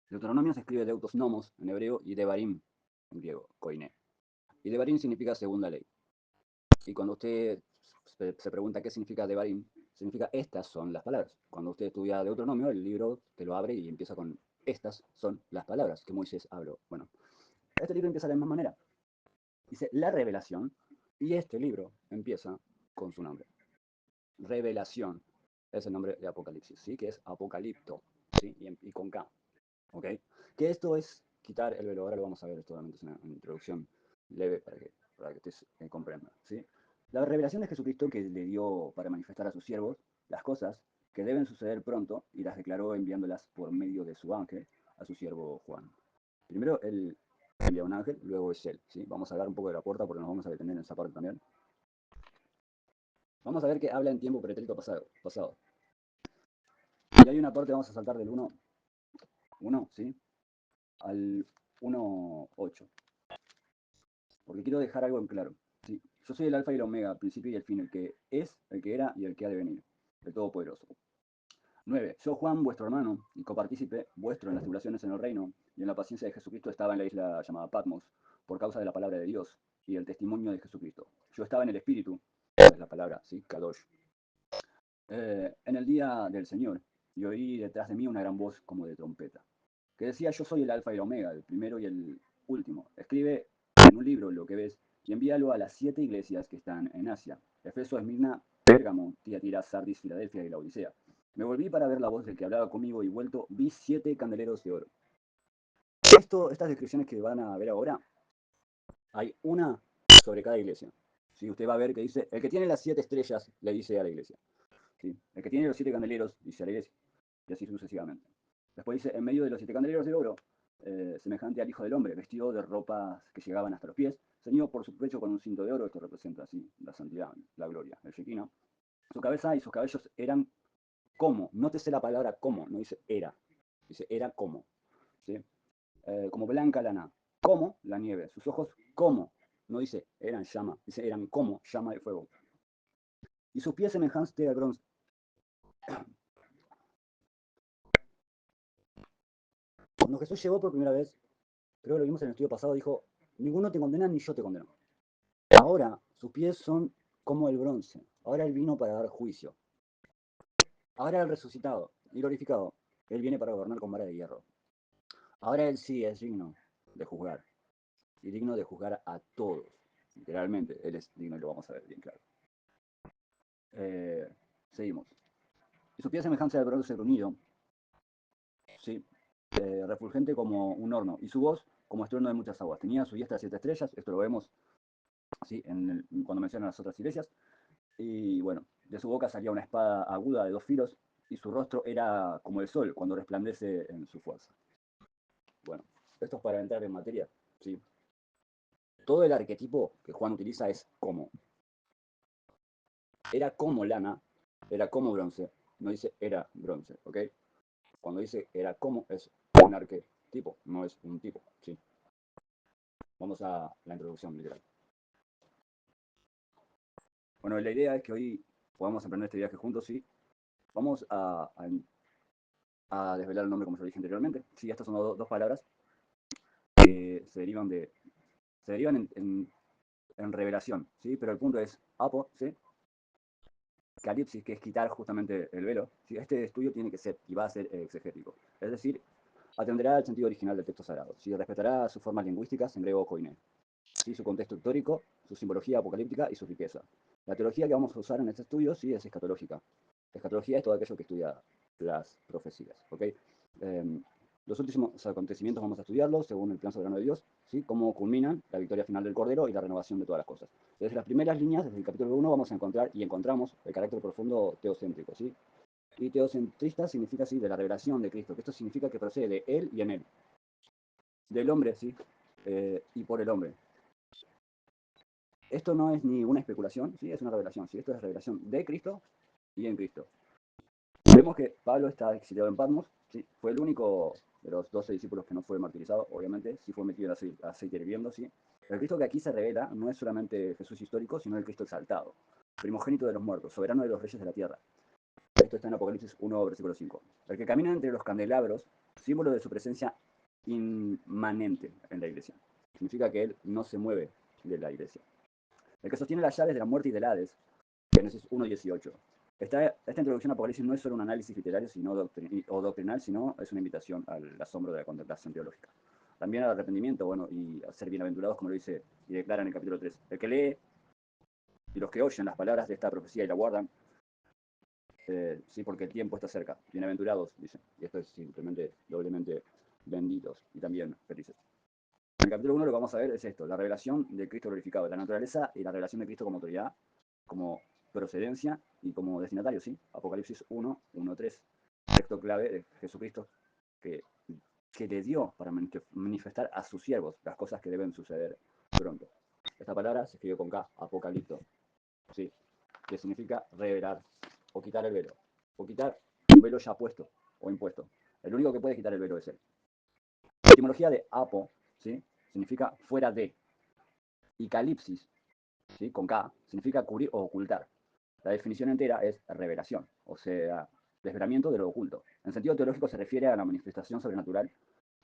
Deuteronomio se escribe Deutos Nomos en hebreo y Devarim en griego, koiné. Y Devarim significa segunda ley. Y cuando usted se pregunta qué significa Devarim, significa estas son las palabras. Cuando usted estudia Deuteronomio, el libro te lo abre y empieza con estas son las palabras que Moisés habló. Bueno, este libro empieza de la misma manera. Dice la revelación y este libro empieza con su nombre. Revelación es el nombre de Apocalipsis, ¿sí? Que es Apocalipto, ¿sí? Y con K, ¿ok? Que esto es quitar el velo. Ahora lo vamos a ver, esto solamente es una introducción leve para que ustedes comprendan, ¿sí? La revelación de Jesucristo que le dio para manifestar a sus siervos las cosas que deben suceder pronto y las declaró enviándolas por medio de su ángel a su siervo Juan. Primero él envía un ángel, luego es él, ¿sí? Vamos a hablar un poco de la puerta porque nos vamos a detener en esa parte también. Vamos a ver que habla en tiempo pretérito pasado. Y hay una parte, vamos a saltar del 1, ¿sí? Al 1.8. Porque quiero dejar algo en claro. ¿Sí? Yo soy el alfa y el omega, el principio y el fin, el que es, el que era y el que ha de venir, el Todopoderoso. 9. Yo, Juan, vuestro hermano y copartícipe vuestro en las tribulaciones en el reino y en la paciencia de Jesucristo, estaba en la isla llamada Patmos por causa de la palabra de Dios y el testimonio de Jesucristo. Yo estaba en el Espíritu, es la palabra, ¿sí? Kadosh, en el día del Señor, y oí detrás de mí una gran voz como de trompeta, que decía, yo soy el alfa y el omega, el primero y el último. Escribe en un libro lo que ves y envíalo a las 7 iglesias que están en Asia: Efeso, Esmirna, Pérgamo, Tiatira, Sardis, Filadelfia y la Odisea. Me volví para ver la voz del que hablaba conmigo y vuelto vi 7 candeleros de oro. Estas descripciones que van a ver ahora, hay una sobre cada iglesia. ¿Sí? Usted va a ver que dice, el que tiene las 7 estrellas le dice a la iglesia. ¿Sí? El que tiene los 7 candeleros dice a la iglesia. Y así sucesivamente. Después dice, en medio de los 7 candeleros de oro, semejante al Hijo del Hombre, vestido de ropas que llegaban hasta los pies, ceñido por su pecho con un cinto de oro. Esto representa así la santidad, la gloria, el Shekinah. Su cabeza y sus cabellos eran como, nótese la palabra como, no dice era, dice era como, ¿sí? Como blanca lana, como la nieve, sus ojos como, no dice eran llama, dice eran como llama de fuego, y sus pies semejantes al bronce. Cuando Jesús llegó por primera vez, creo que lo vimos en el estudio pasado, dijo, ninguno te condena ni yo te condeno. Ahora sus pies son como el bronce, ahora él vino para dar juicio, ahora el resucitado y glorificado, él viene para gobernar con vara de hierro. Ahora él sí es digno de juzgar, y digno de juzgar a todos. Literalmente, él es digno y lo vamos a ver bien claro. Eh, Seguimos. Y su pie semejanza al bronce brunillo, ¿sí? Refulgente como un horno, y su voz como estruendo de muchas aguas. Tenía a su diestra 7 estrellas, esto lo vemos, ¿sí? Cuando mencionan las otras iglesias. Y bueno, de su boca salía una espada aguda de 2 filos, y su rostro era como el sol cuando resplandece en su fuerza. Bueno, esto es para entrar en materia, ¿sí? Todo el arquetipo que Juan utiliza es como. Era como lana, era como bronce, no dice era bronce, ¿ok? Cuando dice era como es un arquetipo, no es un tipo, ¿sí? Vamos a la introducción literal. Bueno, la idea es que hoy podamos emprender este viaje juntos, ¿sí? Vamos a desvelar el nombre como se lo dije anteriormente. Sí, estas son dos palabras que se derivan en revelación, ¿sí? Pero el punto es apo, ¿sí? Calipsis, que es quitar justamente el velo. ¿Sí? Este estudio tiene que ser y va a ser exegético. Es decir, atenderá al sentido original del texto sagrado. ¿Sí? Respetará sus formas lingüísticas en griego koiné, ¿sí? Su contexto histórico, su simbología apocalíptica y su riqueza. La teología que vamos a usar en este estudio sí es escatológica. Escatología es todo aquello que estudia las profecías. ¿Okay? Los últimos acontecimientos vamos a estudiarlos según el plan soberano de Dios, ¿sí? Cómo culminan la victoria final del Cordero y la renovación de todas las cosas. Desde las primeras líneas, desde el capítulo 1, vamos a encontrar y encontramos el carácter profundo teocéntrico, ¿sí? Y teocentrista significa, sí, de la revelación de Cristo, que esto significa que procede de Él y en Él. Del hombre, sí, y por el hombre. Esto no es ni una especulación, ¿sí? Es una revelación, ¿sí? Esto es revelación de Cristo y en Cristo. Vemos que Pablo está exiliado en Patmos, ¿sí? Fue el único de los 12 discípulos que no fue martirizado, obviamente, sí fue metido en aceite hirviendo, ¿sí? El Cristo que aquí se revela no es solamente Jesús histórico, sino el Cristo exaltado, primogénito de los muertos, soberano de los reyes de la tierra. Esto está en Apocalipsis 1, versículo 5. El que camina entre los candelabros símbolo de su presencia inmanente en la iglesia. Significa que él no se mueve de la iglesia. El que sostiene las llaves de la muerte y del Hades, Génesis 1:18. Esta introducción a Apocalipsis no es solo un análisis literario o doctrinal, sino es una invitación al asombro de la contemplación teológica. También al arrepentimiento, bueno, y a ser bienaventurados, como lo dice y declara en el capítulo 3. El que lee y los que oyen las palabras de esta profecía y la guardan, sí, porque el tiempo está cerca. Bienaventurados, dicen. Y esto es simplemente doblemente benditos y también felices. En el capítulo 1 lo que vamos a ver es esto, la revelación de Cristo glorificado, la naturaleza y la revelación de Cristo como autoridad, como procedencia y como destinatario, ¿sí? Apocalipsis 1:1-3, texto clave de Jesucristo que le dio para manifestar a sus siervos las cosas que deben suceder pronto. Esta palabra se escribe con K, apocalipto, ¿sí? Que significa revelar o quitar el velo, o quitar un velo ya puesto o impuesto. El único que puede quitar el velo es él. La etimología de apo, ¿sí? Significa fuera de, y calipsis, ¿sí? Con K, significa cubrir o ocultar. La definición entera es revelación, o sea, desvelamiento de lo oculto. En sentido teológico se refiere a la manifestación sobrenatural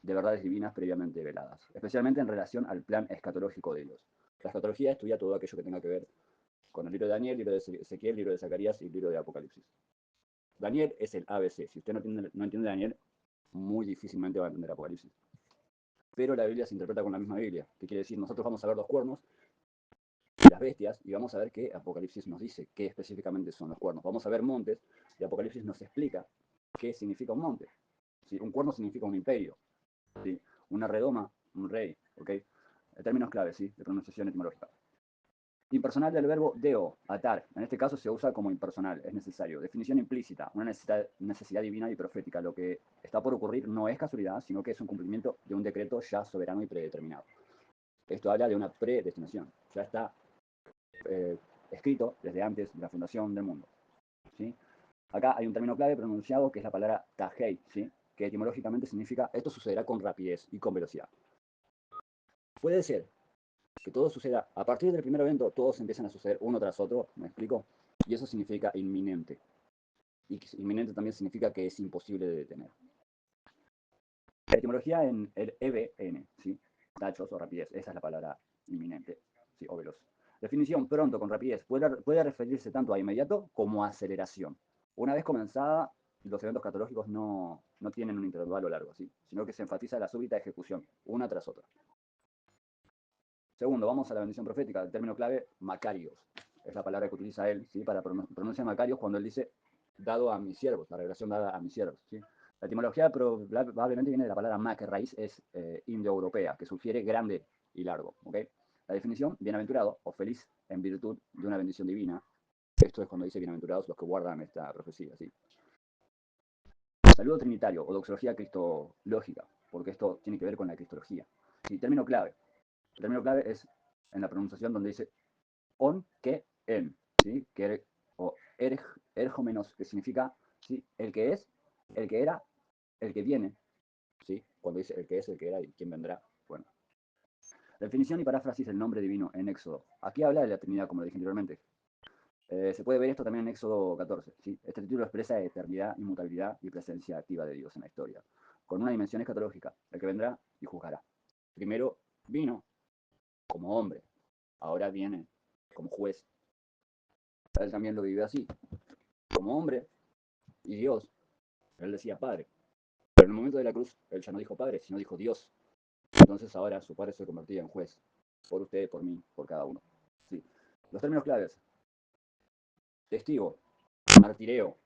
de verdades divinas previamente veladas, especialmente en relación al plan escatológico de Dios. La escatología estudia todo aquello que tenga que ver con el libro de Daniel, el libro de Ezequiel, el libro de Zacarías y el libro de Apocalipsis. Daniel es el ABC. Si usted no entiende Daniel, muy difícilmente va a entender Apocalipsis. Pero la Biblia se interpreta con la misma Biblia, que quiere decir, nosotros vamos a ver los cuernos y las bestias y vamos a ver qué Apocalipsis nos dice, qué específicamente son los cuernos. Vamos a ver montes y Apocalipsis nos explica qué significa un monte. ¿Sí? Un cuerno significa un imperio, ¿sí? Una redoma, un rey, ¿ok? Términos claves, ¿sí? De pronunciación etimológica. Impersonal del verbo deo, atar. En este caso se usa como impersonal, es necesario. Definición implícita, una necesidad divina y profética. Lo que está por ocurrir no es casualidad, sino que es un cumplimiento de un decreto ya soberano y predeterminado. Esto habla de una predestinación. Ya está escrito desde antes de la fundación del mundo, ¿sí? Acá hay un término clave pronunciado que es la palabra tajei, ¿sí? Que etimológicamente significa esto sucederá con rapidez y con velocidad. Puede ser que todo suceda, a partir del primer evento, todos empiezan a suceder uno tras otro, ¿me explico? Y eso significa inminente. Y inminente también significa que es imposible de detener. La etimología en el EBN, ¿sí? Tachos o rapidez, esa es la palabra inminente, ¿sí? O veloz. Definición, pronto, con rapidez, puede referirse tanto a inmediato como a aceleración. Una vez comenzada, los eventos catológicos no tienen un intervalo largo, ¿sí? Sino que se enfatiza la súbita ejecución, una tras otra. Segundo, vamos a la bendición profética, el término clave, Macarios. Es la palabra que utiliza él, ¿sí? Para pronunciar Macarios cuando él dice, dado a mis siervos, la revelación dada a mis siervos, ¿sí? La etimología probablemente viene de la palabra ma, que raíz es indoeuropea, que sugiere grande y largo, ¿ok? La definición, bienaventurado o feliz en virtud de una bendición divina. Esto es cuando dice bienaventurados los que guardan esta profecía, ¿sí? Saludo trinitario o doxología cristológica, porque esto tiene que ver con la cristología. Sí, término clave. El término clave es en la pronunciación donde dice on, que, en, ¿sí? Que, o ergomenos, que significa, ¿sí? El que es, el que era, el que viene, ¿sí? Cuando dice el que es, el que era y quién vendrá, bueno. Definición y paráfrasis del nombre divino en Éxodo. Aquí habla de la Trinidad, como lo dije anteriormente. Se puede ver esto también en Éxodo 14, ¿sí? Este título expresa eternidad, inmutabilidad y presencia activa de Dios en la historia, con una dimensión escatológica, el que vendrá y juzgará. Primero vino como hombre, ahora viene como juez. Él también lo vivió así, como hombre y Dios. Él decía Padre, pero en el momento de la cruz, él ya no dijo Padre, sino dijo Dios. Entonces ahora su Padre se convertía en juez, por usted, por mí, por cada uno. ¿Sí? Los términos claves, testigo, martireo,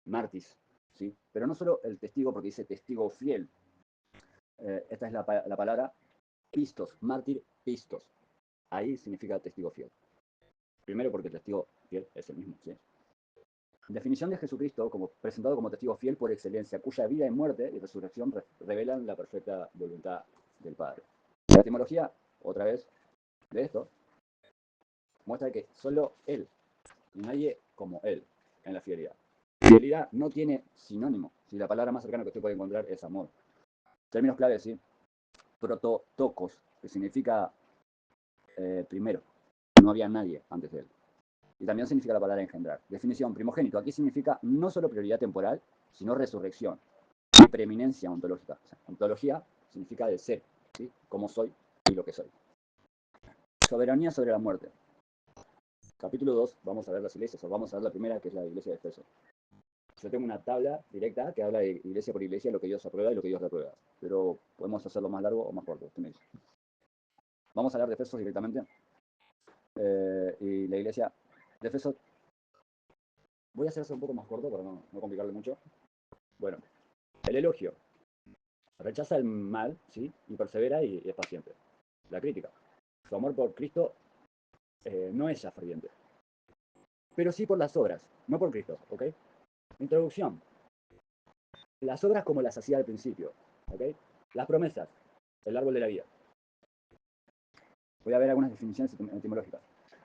martis, ¿sí? Pero no solo el testigo, porque dice testigo fiel. Esta es la palabra pistos, mártir, pistos. Ahí significa testigo fiel. Primero porque el testigo fiel es el mismo, ¿sí? Definición de Jesucristo como presentado como testigo fiel por excelencia, cuya vida y muerte y resurrección revelan la perfecta voluntad del Padre. La etimología, otra vez, de esto, muestra que solo Él y nadie como Él en la fidelidad. Fidelidad no tiene sinónimo. Si la palabra más cercana que usted puede encontrar es amor. Términos claves, ¿sí? Prototokos, que significa primero. No había nadie antes de Él. Y también significa la palabra engendrar. Definición, primogénito. Aquí significa no solo prioridad temporal, sino resurrección. preeminencia ontológica. O sea, ontología significa de ser, ¿sí? Cómo soy y lo que soy. Soberanía sobre la muerte. Capítulo 2, vamos a ver las iglesias, o vamos a ver la primera, que es la iglesia de Éfeso. Yo tengo una tabla directa que habla de iglesia por iglesia, lo que Dios aprueba y lo que Dios reprueba. Pero podemos hacerlo más largo o más corto, usted me dice. Vamos a hablar de Éfeso directamente. Y la iglesia de Éfeso, voy a hacerse un poco más corto para no complicarle mucho. Bueno, el elogio. Rechaza el mal, ¿sí? Y persevera y es paciente. La crítica. Su amor por Cristo no es ya ferviente. Pero sí por las obras, no por Cristo, ¿ok? Introducción. Las obras como las hacía al principio, ¿ok? Las promesas, el árbol de la vida. Voy a ver algunas definiciones etimológicas.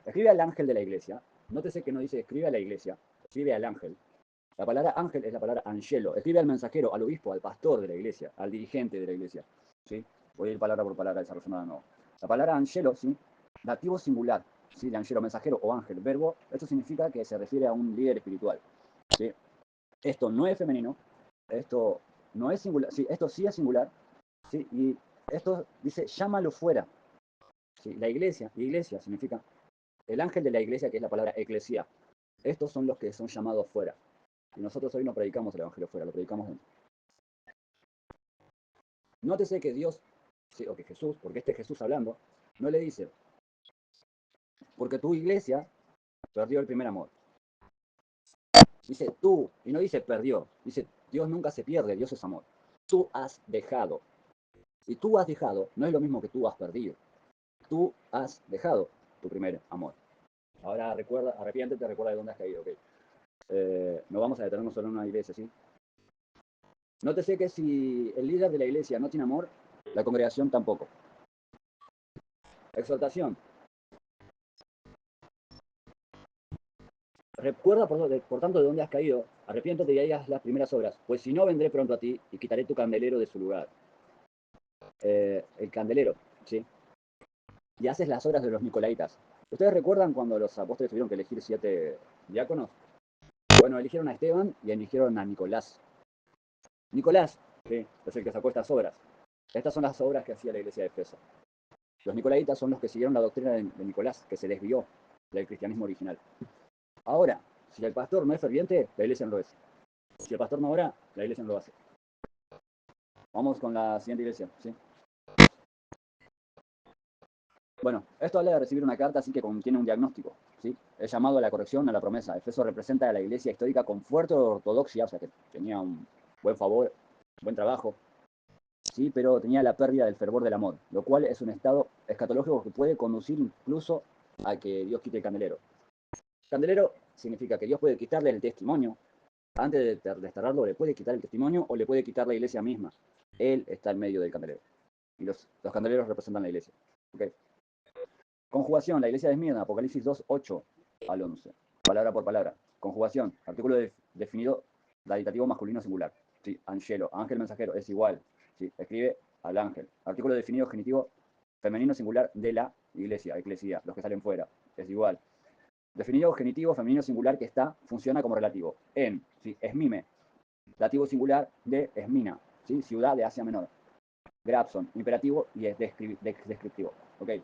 Escribe al ángel de la iglesia. Nótese que no dice escribe a la iglesia, escribe al ángel. La palabra ángel es la palabra angelo. Escribe al mensajero, al obispo, al pastor de la iglesia, al dirigente de la iglesia. ¿Sí? Voy a ir palabra por palabra desarrollando de nuevo. La palabra angelo, ¿sí? Dativo singular, ¿sí? De angelo, mensajero o ángel, verbo. Esto significa que se refiere a un líder espiritual. ¿Sí? Esto no es femenino, esto no es singular, sí, esto sí es singular, ¿sí? Y esto dice llámalo fuera. ¿Sí? La iglesia significa el ángel de la iglesia, que es la palabra eclesia. Estos son los que son llamados fuera. Y nosotros hoy no predicamos el evangelio fuera, lo predicamos dentro. Nótese que Dios, sí, o que Jesús, porque este Jesús hablando, no le dice, porque tu iglesia perdió el primer amor. Dice tú, y no dice perdió. Dice, Dios nunca se pierde, Dios es amor. Tú has dejado. Y tú has dejado no es lo mismo que tú has perdido. Tú has dejado tu primer amor. Ahora recuerda, arrepiéntete, recuerda de dónde has caído, ¿ok? No vamos a detenernos solo en una iglesia, ¿sí? Nótese que si el líder de la iglesia no tiene amor, la congregación tampoco. Exhortación. Recuerda, por tanto, de dónde has caído, arrepiéntate y hagas las primeras obras, pues si no, vendré pronto a ti y quitaré tu candelero de su lugar. El candelero, ¿sí? Y haces las obras de los nicolaitas. ¿Ustedes recuerdan cuando los apóstoles tuvieron que elegir 7 diáconos? Bueno, eligieron a Esteban y eligieron a Nicolás. Nicolás, ¿sí? Es el que sacó estas obras. Estas son las obras que hacía la iglesia de Efeso. Los nicolaitas son los que siguieron la doctrina de Nicolás, que se desvió del cristianismo original. Ahora, si el pastor no es ferviente, la iglesia no lo es. Si el pastor no ora, la iglesia no lo hace. Vamos con la siguiente iglesia, ¿sí? Bueno, esto habla de recibir una carta, así que contiene un diagnóstico, ¿sí? Es llamado a la corrección, a la promesa. Efeso representa a la iglesia histórica con fuerte ortodoxia, o sea que tenía un buen favor, buen trabajo, ¿sí? Pero tenía la pérdida del fervor del amor, lo cual es un estado escatológico que puede conducir incluso a que Dios quite el candelero. Candelero significa que Dios puede quitarle el testimonio, antes de desterrarlo le puede quitar el testimonio o le puede quitar la iglesia misma. Él está en medio del candelero. Y los candeleros representan la iglesia. ¿Okay? Conjugación, la iglesia de Esmirna, Apocalipsis 2, 8 al 11. Palabra por palabra. Conjugación, artículo definido, daditativo masculino singular. Sí, angelo, ángel mensajero, es igual. Sí, escribe al ángel. Artículo definido genitivo femenino singular de la iglesia, eclesia, los que salen fuera. Es igual. Definido genitivo femenino singular que está, funciona como relativo. En, ¿sí? Esmime, dativo singular de Esmina, ¿sí? Ciudad de Asia Menor. Grabson, imperativo y es descriptivo. ¿Okay?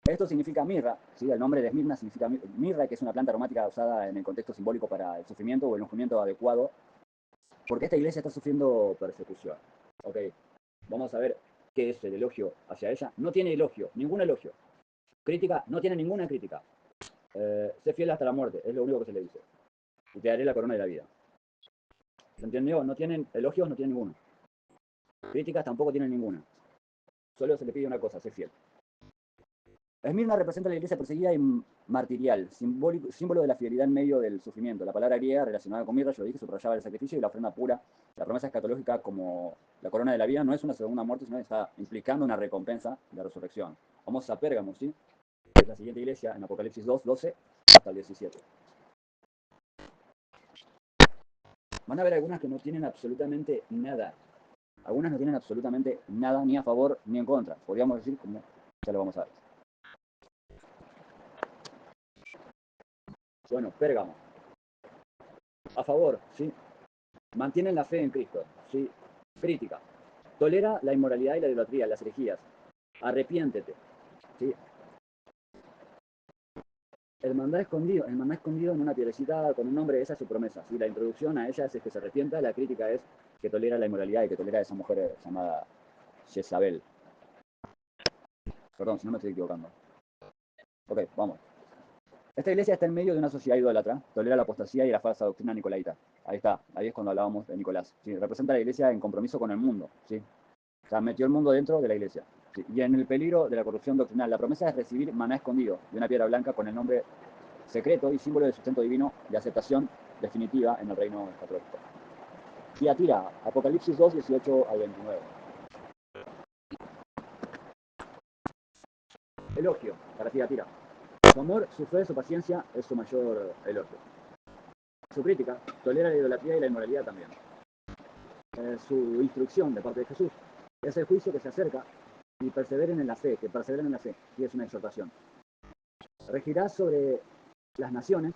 Esto significa mirra, ¿sí? El nombre de Esmirna significa mirra, que es una planta aromática usada en el contexto simbólico para el sufrimiento o el ungimiento adecuado, porque esta iglesia está sufriendo persecución. ¿Okay? Vamos a ver qué es el elogio hacia ella. No tiene elogio, ningún elogio. Crítica, no tiene ninguna crítica. Sé fiel hasta la muerte, es lo único que se le dice. Y te daré la corona de la vida. ¿Se entendió? No tienen elogios, no tienen ninguno. Críticas tampoco tienen ninguna. Solo se le pide una cosa, sé fiel. Esmirna representa a la iglesia perseguida y martirial, símbolo de la fidelidad en medio del sufrimiento. La palabra griega relacionada con mirra, yo lo dije, subrayaba el sacrificio y la ofrenda pura. La promesa escatológica como la corona de la vida no es una segunda muerte, sino que está implicando una recompensa de resurrección. Vamos a Pérgamo, ¿sí? Es la siguiente iglesia en Apocalipsis 2, 12 hasta el 17. Van a ver algunas que no tienen absolutamente nada. Algunas no tienen absolutamente nada, ni a favor ni en contra. Podríamos decir, como ya lo vamos a ver. Bueno, Pérgamo. A favor, ¿sí? Mantienen la fe en Cristo. ¿Sí? Crítica. Tolera la inmoralidad y la idolatría, las herejías. Arrepiéntete. ¿Sí? El mandá escondido en una piedrecita con un nombre, esa es su promesa. ¿Sí? La introducción a ella es que se arrepienta, la crítica es que tolera la inmoralidad y que tolera a esa mujer llamada Jezabel. Perdón, si no me estoy equivocando. Ok, vamos. Esta iglesia está en medio de una sociedad idólatra, tolera la apostasía y la falsa doctrina nicolaita. Ahí está, ahí es cuando hablábamos de Nicolás. ¿Sí? Representa a la iglesia en compromiso con el mundo. ¿Sí? O sea, metió el mundo dentro de la iglesia. ¿Sí? Y en el peligro de la corrupción doctrinal, la promesa es recibir maná escondido de una piedra blanca con el nombre secreto y símbolo de sustento divino de aceptación definitiva en el reino católico. Tiatira, Apocalipsis 2, 18 al 29. Elogio para Tiatira. Su amor, su fe, su paciencia es su mayor elogio. Su crítica tolera la idolatría y la inmoralidad también. Su instrucción de parte de Jesús es el juicio que se acerca y perseveren en la fe, que perseveren en la fe, y es una exhortación. Regirá sobre las naciones,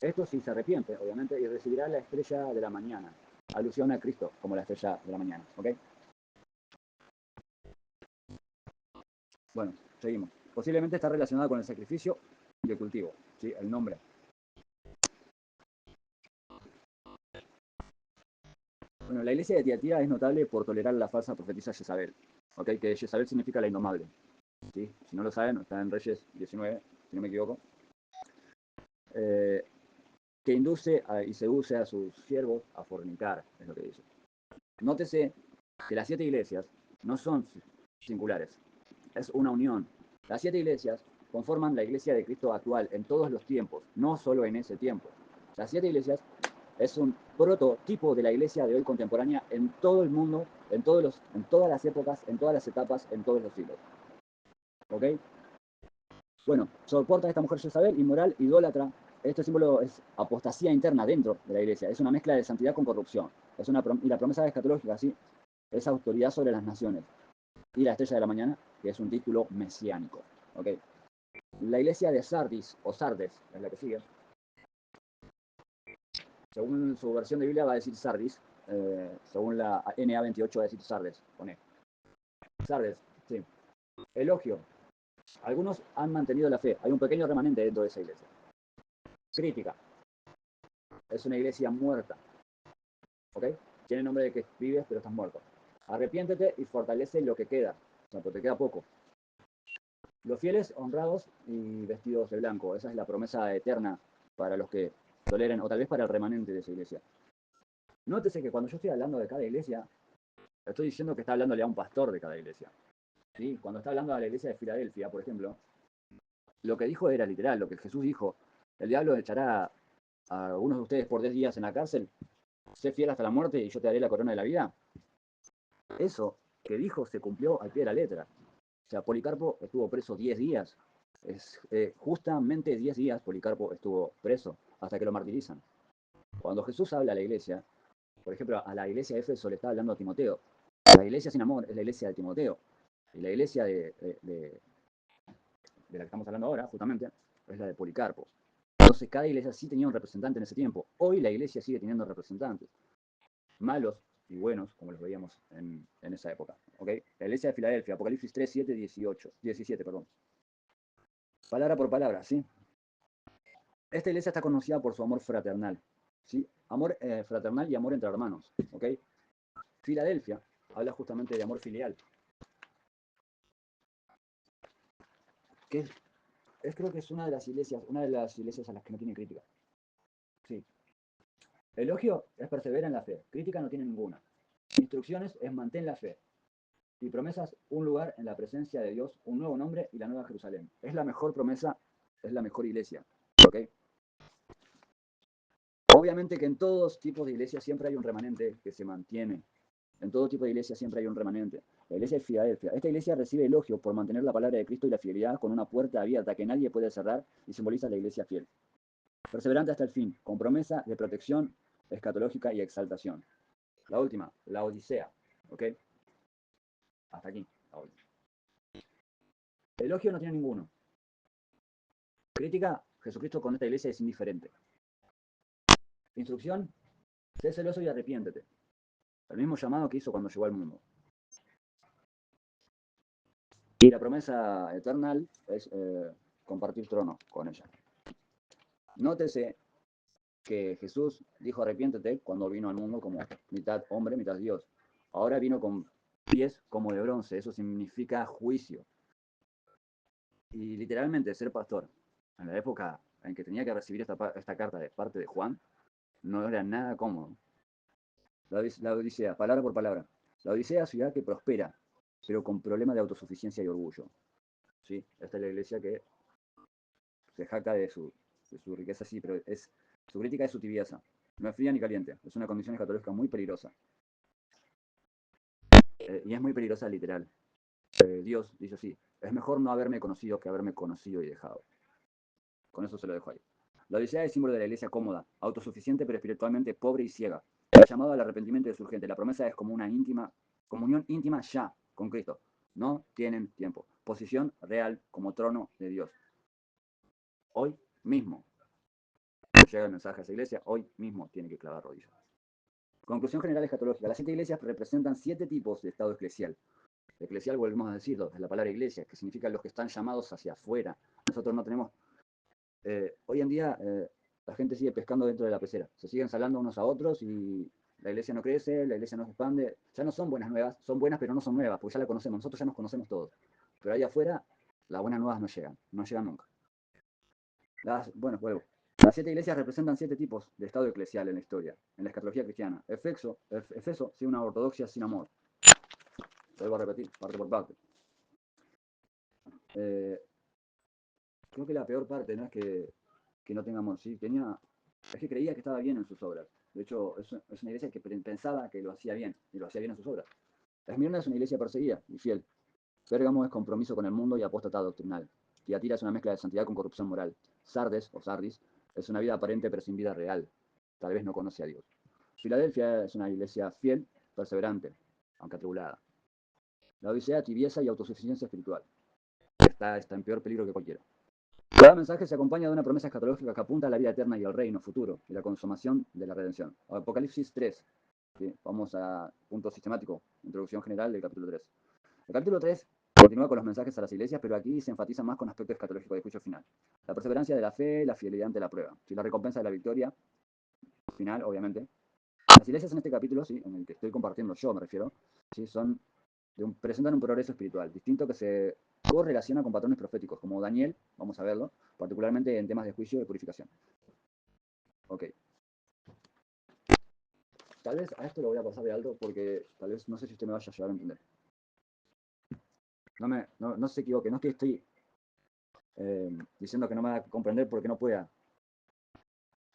esto sí se arrepiente, obviamente, y recibirá la estrella de la mañana. Alusión a Cristo como la estrella de la mañana, ¿ok? Bueno, seguimos. Posiblemente está relacionada con el sacrificio y el cultivo, ¿sí? El nombre. Bueno, la iglesia de Tiatira es notable por tolerar la falsa profetisa Jezabel, ¿ok? Que Jezabel significa la indomable, ¿sí? Si no lo saben, está en Reyes 19, si no me equivoco. Que induce y seduce a sus siervos a fornicar, es lo que dice. Nótese que las 7 iglesias no son singulares, es una unión. Las 7 iglesias conforman la iglesia de Cristo actual en todos los tiempos, no solo en ese tiempo. Las 7 iglesias es un prototipo de la iglesia de hoy contemporánea en todo el mundo, en todas las épocas, en todas las etapas, en todos los siglos. ¿Ok? Bueno, soporta a esta mujer Jezabel, inmoral, idólatra. Este símbolo es apostasía interna dentro de la iglesia. Es una mezcla de santidad con corrupción. Y la promesa escatológica, ¿sí? Es autoridad sobre las naciones. Y la estrella de la mañana, que es un título mesiánico. ¿Ok? La iglesia de Sardis, o Sardes, es la que sigue. Según su versión de Biblia va a decir Sardis. Según la NA28 va a decir Sardes. Pone. Sardes, sí. Elogio. Algunos han mantenido la fe. Hay un pequeño remanente dentro de esa iglesia. Crítica. Es una iglesia muerta. ¿Ok? Tiene nombre de que vives, pero estás muerto. Arrepiéntete y fortalece lo que queda. O sea, porque te queda poco. Los fieles, honrados y vestidos de blanco. Esa es la promesa eterna para los que toleren, o tal vez para el remanente de esa iglesia. Nótese que cuando yo estoy hablando de cada iglesia, estoy diciendo que está hablándole a un pastor de cada iglesia. ¿Sí? Cuando está hablando a la iglesia de Filadelfia, por ejemplo, lo que dijo era literal, lo que Jesús dijo. El diablo echará a algunos de ustedes por 10 días en la cárcel, sé fiel hasta la muerte y yo te daré la corona de la vida. Eso que dijo se cumplió al pie de la letra. O sea, Policarpo estuvo preso 10 días. Justamente 10 días Policarpo estuvo preso hasta que lo martirizan. Cuando Jesús habla a la iglesia, por ejemplo, a la iglesia de Éfeso le está hablando a Timoteo. La iglesia sin amor es la iglesia de Timoteo. Y la iglesia de la que estamos hablando ahora, justamente, es la de Policarpo. Entonces, cada iglesia sí tenía un representante en ese tiempo. Hoy la iglesia sigue teniendo representantes, malos y buenos, como los veíamos en esa época. ¿Okay? La iglesia de Filadelfia, Apocalipsis 3, 7, 18, 17, perdón. Palabra por palabra, ¿sí? Esta iglesia está conocida por su amor fraternal, ¿sí? Amor fraternal y amor entre hermanos, ¿ok? Filadelfia habla justamente de amor filial, que creo que es una de las iglesias a las que no tiene crítica. Sí. Elogio es persevera en la fe, crítica no tiene ninguna. Instrucciones es mantén la fe. Y promesas, un lugar en la presencia de Dios, un nuevo nombre y la nueva Jerusalén. Es la mejor promesa, es la mejor iglesia, ¿ok? Obviamente que en todos tipos de iglesias siempre hay un remanente que se mantiene. En todo tipo de iglesia siempre hay un remanente. La iglesia de Filadelfia. Esta iglesia recibe elogio por mantener la palabra de Cristo y la fidelidad con una puerta abierta que nadie puede cerrar y simboliza la iglesia fiel. Perseverante hasta el fin, con promesa de protección escatológica y exaltación. La última, la Odisea. ¿Ok? Hasta aquí. La última. Elogio no tiene ninguno. Crítica, Jesucristo con esta iglesia es indiferente. Instrucción, Sé celoso y arrepiéntete. El mismo llamado que hizo cuando llegó al mundo. Y la promesa eterna es compartir trono con ella. Nótese que Jesús dijo arrepiéntete cuando vino al mundo como mitad hombre, mitad Dios. Ahora vino con pies como de bronce, eso significa juicio. Y literalmente ser pastor, en la época en que tenía que recibir esta carta de parte de Juan, no era nada cómodo. La Odisea, palabra por palabra. La Odisea, ciudad que prospera, pero con problemas de autosuficiencia y orgullo. ¿Sí? Esta es la iglesia que se jacta de su riqueza, sí, pero su crítica es su tibieza. No es fría ni caliente, es una condición escatológica muy peligrosa. Y es muy peligrosa literal. Dios dice así, es mejor no haberme conocido que haberme conocido y dejado. Con eso se lo dejo ahí. La Odisea es símbolo de la iglesia cómoda, autosuficiente pero espiritualmente pobre y ciega. El llamado al arrepentimiento es urgente. La promesa es como una comunión íntima ya con Cristo. No tienen tiempo. Posición real como trono de Dios. Hoy mismo llega el mensaje a esa iglesia, hoy mismo tiene que clavar rodillas. Conclusión general escatológica. Las 7 iglesias representan 7 tipos de estado eclesial. Eclesial, volvemos a decirlo, es la palabra iglesia, que significa los que están llamados hacia afuera. Nosotros no tenemos hoy en día la gente sigue pescando dentro de la pecera, se siguen salando unos a otros y la iglesia no crece, la iglesia no se expande, ya no son buenas nuevas, son buenas pero no son nuevas, porque ya la conocemos, nosotros ya nos conocemos todos, pero ahí afuera las buenas nuevas no llegan nunca. Bueno, vuelvo. Las 7 iglesias representan 7 tipos de estado eclesial en la historia, en la escatología cristiana. Efeso, sí, una ortodoxia sin amor. Vuelvo a repetir, parte por parte. Eh, Creo que la peor parte no es que no tenga amor, ¿sí? Es que creía que estaba bien en sus obras. De hecho, es una iglesia que pensaba que lo hacía bien, y lo hacía bien en sus obras. Esmirna es una iglesia perseguida y fiel. Pérgamo es compromiso con el mundo y apóstata doctrinal. Tiatira es una mezcla de santidad con corrupción moral. Sardes, o Sardis, es una vida aparente pero sin vida real. Tal vez no conoce a Dios. Filadelfia es una iglesia fiel, perseverante, aunque atribulada. La Odisea, tibieza y autosuficiencia espiritual. Está en peor peligro que cualquiera. Cada mensaje se acompaña de una promesa escatológica que apunta a la vida eterna y al reino futuro y la consumación de la redención. Apocalipsis 3. ¿Sí? Vamos a punto sistemático, introducción general del capítulo 3. El capítulo 3 continúa con los mensajes a las iglesias, pero aquí se enfatiza más con aspectos escatológicos de juicio final. La perseverancia de la fe, la fidelidad ante la prueba, ¿sí? La recompensa de la victoria final, obviamente. Las iglesias en este capítulo, ¿sí? En el que estoy compartiendo yo, me refiero, ¿sí? Presentan un progreso espiritual, distinto que se correlaciona con patrones proféticos, como Daniel, vamos a verlo, particularmente en temas de juicio y purificación. Ok. Tal vez a esto lo voy a pasar de alto porque tal vez no sé si usted me vaya a llegar a entender. No se equivoque, no es que estoy diciendo que no me va a comprender porque no pueda,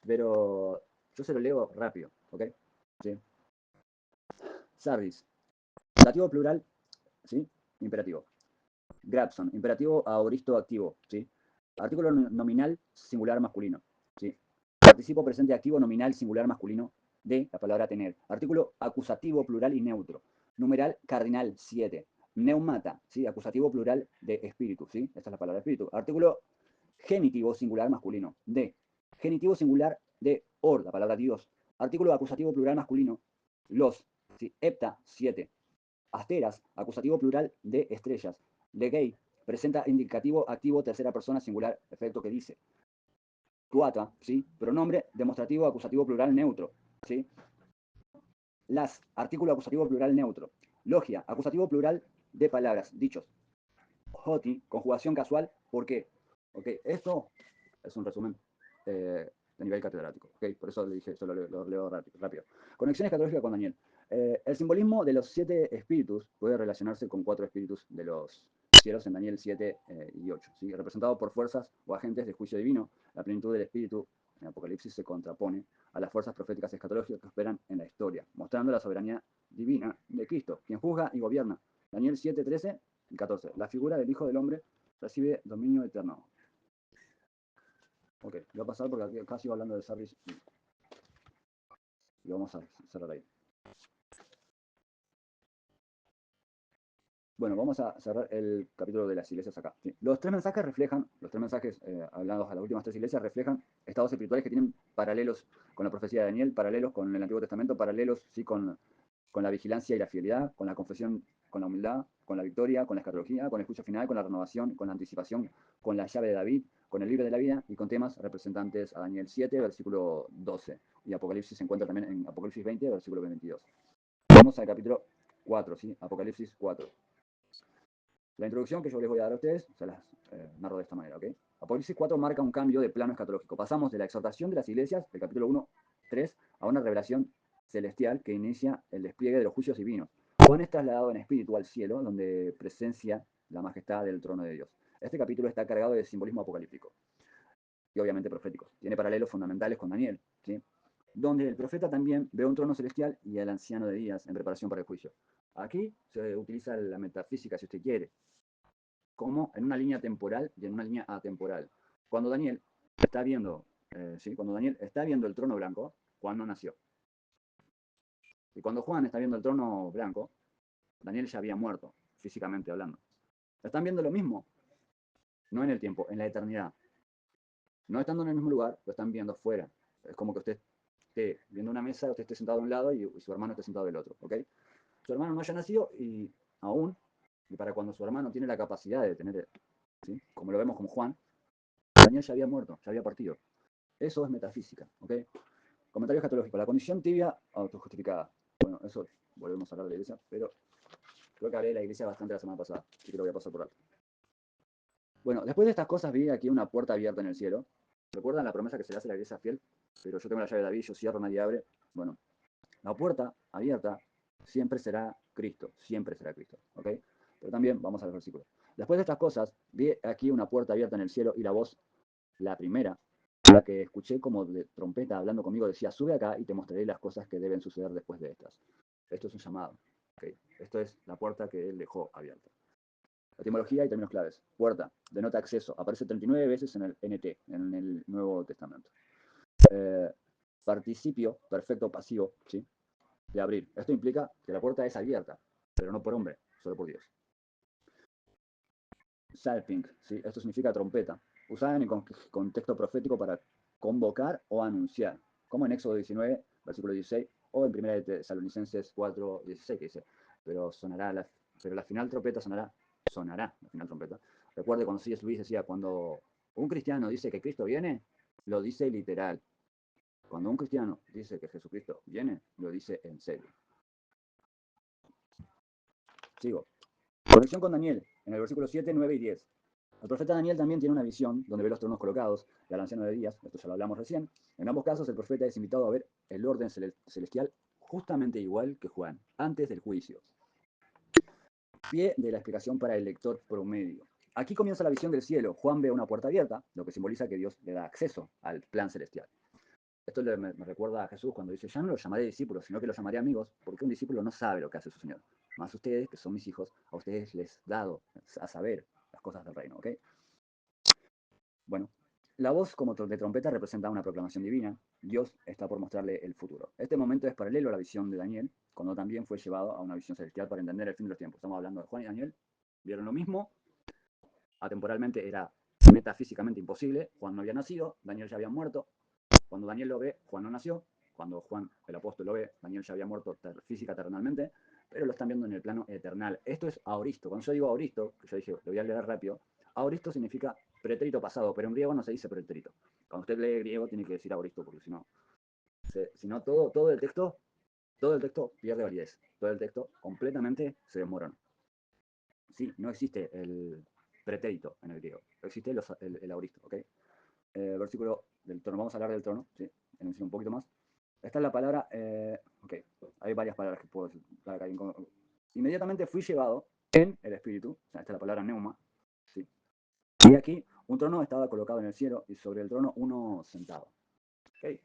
pero yo se lo leo rápido, ¿ok? ¿Sí? Sardis, dativo plural, ¿sí? Imperativo. Grabson, imperativo aoristo activo, ¿sí? Artículo nominal singular masculino, ¿sí? Participo presente activo nominal singular masculino de la palabra tener. Artículo acusativo plural y neutro. Numeral cardinal 7. Neumata, ¿sí? Acusativo plural de espíritu, ¿sí? Esta es la palabra espíritu. Artículo genitivo singular masculino de. Genitivo singular de or, la palabra Dios. Artículo acusativo plural masculino, los, ¿sí? Hepta 7. Asteras, acusativo plural de estrellas. De gay, presenta indicativo activo tercera persona singular, efecto que dice. Tuata, ¿sí? Pronombre demostrativo acusativo plural neutro, ¿sí? Las, artículo acusativo plural neutro. Logia, acusativo plural de palabras, dichos. Hoti, conjugación casual, ¿por qué? Ok, esto es un resumen de nivel catedrático, ¿ok? Por eso le dije, eso lo leo rápido. Conexión escatológica con Daniel. El simbolismo de los 7 espíritus puede relacionarse con 4 espíritus de los cielos en Daniel 7 y 8, ¿sí? Representado por fuerzas o agentes de juicio divino, la plenitud del espíritu en Apocalipsis se contrapone a las fuerzas proféticas escatológicas que operan en la historia, mostrando la soberanía divina de Cristo, quien juzga y gobierna. Daniel 7, 13 y 14. La figura del Hijo del Hombre recibe dominio eterno. Ok, voy a pasar porque aquí casi iba hablando de Sardis y vamos a cerrar ahí. Bueno, vamos a cerrar el capítulo de las iglesias acá. ¿Sí? Los tres mensajes reflejan, hablados a las últimas tres iglesias, reflejan estados espirituales que tienen paralelos con la profecía de Daniel, paralelos con el Antiguo Testamento, paralelos ¿sí? con la vigilancia y la fidelidad, con la confesión, con la humildad, con la victoria, con la escatología, con el juicio final, con la renovación, con la anticipación, con la llave de David, con el libro de la vida y con temas representantes a Daniel 7, versículo 12. Y Apocalipsis se encuentra también en Apocalipsis 20, versículo 22. Vamos al capítulo 4, ¿sí? Apocalipsis 4. La introducción que yo les voy a dar a ustedes se las narro de esta manera, ¿ok? Apocalipsis 4 marca un cambio de plano escatológico. Pasamos de la exhortación de las iglesias, del capítulo 1, 3, a una revelación celestial que inicia el despliegue de los juicios divinos. Juan es trasladado en espíritu al cielo, donde presencia la majestad del trono de Dios. Este capítulo está cargado de simbolismo apocalíptico y obviamente proféticos. Tiene paralelos fundamentales con Daniel, ¿sí? Donde el profeta también ve un trono celestial y al anciano de días en preparación para el juicio. Aquí se utiliza la metafísica, si usted quiere, como en una línea temporal y en una línea atemporal. Cuando Daniel está viendo, cuando Daniel está viendo el trono blanco, Juan no nació. Y cuando Juan está viendo el trono blanco, Daniel ya había muerto, físicamente hablando. Están viendo lo mismo, no en el tiempo, en la eternidad. No estando en el mismo lugar, lo están viendo fuera. Es como que usted esté viendo una mesa, usted esté sentado de un lado y su hermano esté sentado del otro, ¿ok? Su hermano no haya nacido y aún, y para cuando su hermano tiene la capacidad de tener, ¿sí? Como lo vemos con Juan, Daniel ya había muerto, ya había partido. Eso es metafísica, ¿ok? Comentario escatológico. La condición tibia autojustificada. Bueno, eso volvemos a hablar de la iglesia, pero creo que hablé de la iglesia bastante la semana pasada, así que lo voy a pasar por alto. Bueno, después de estas cosas vi aquí una puerta abierta en el cielo. ¿Recuerdan la promesa que se le hace a la iglesia fiel? Pero yo tengo la llave de David, yo cierro, nadie abre. Bueno, la puerta abierta siempre será Cristo, ¿ok? Pero también vamos al versículo. Después de estas cosas, vi aquí una puerta abierta en el cielo y la voz, la primera, la que escuché como de trompeta hablando conmigo, decía, sube acá y te mostraré las cosas que deben suceder después de estas. Esto es un llamado, ¿ok? Esto es la puerta que él dejó abierta. Etimología y términos claves. Puerta, denota acceso. Aparece 39 veces en el NT, en el Nuevo Testamento. Participio, perfecto pasivo, ¿sí? De abrir. Esto implica que la puerta es abierta, pero no por hombre, solo por Dios. Salping, ¿sí? Esto significa trompeta, usada en el contexto profético para convocar o anunciar, como en Éxodo 19, versículo 16, o en 1 de Tesalonicenses 4, 16, que dice, pero la final trompeta sonará la final trompeta. Recuerde cuando C.S. Lewis decía, cuando un cristiano dice que Cristo viene, lo dice literal. Cuando un cristiano dice que Jesucristo viene, lo dice en serio. Sigo. Conexión con Daniel, en el versículo 7, 9 y 10. El profeta Daniel también tiene una visión donde ve los tronos colocados y al anciano de días, esto ya lo hablamos recién. En ambos casos el profeta es invitado a ver el orden celestial justamente igual que Juan, antes del juicio. Pie de la explicación para el lector promedio. Aquí comienza la visión del cielo. Juan ve una puerta abierta, lo que simboliza que Dios le da acceso al plan celestial. Esto me recuerda a Jesús cuando dice, ya no los llamaré discípulos, sino que los llamaré amigos, porque un discípulo no sabe lo que hace su Señor. Más ustedes, que son mis hijos, a ustedes les he dado a saber las cosas del reino, ¿ok? Bueno, la voz como de trompeta representa una proclamación divina. Dios está por mostrarle el futuro. Este momento es paralelo a la visión de Daniel, cuando también fue llevado a una visión celestial para entender el fin de los tiempos. Estamos hablando de Juan y Daniel. Vieron lo mismo. Atemporalmente era metafísicamente imposible. Juan no había nacido, Daniel ya había muerto. Cuando Daniel lo ve, Juan no nació. Cuando Juan, el apóstol, lo ve, Daniel ya había muerto física terrenalmente, pero lo están viendo en el plano eternal. Esto es aoristo. Cuando yo digo aoristo, que yo dije, lo voy a leer rápido, aoristo significa pretérito pasado, pero en griego no se dice pretérito. Cuando usted lee griego tiene que decir aoristo, porque si no todo el texto pierde validez. Todo el texto completamente se desmorona. Sí, no existe el pretérito en el griego, existe el aoristo, ¿ok? Versículo del trono, vamos a hablar del trono, ¿sí? Enuncio un poquito más. Esta es la palabra, ok, hay varias palabras que puedo dar acá. Inmediatamente fui llevado en el espíritu, o sea, esta es la palabra neuma, ¿sí? Y aquí un trono estaba colocado en el cielo y sobre el trono uno sentado. ¿Ok?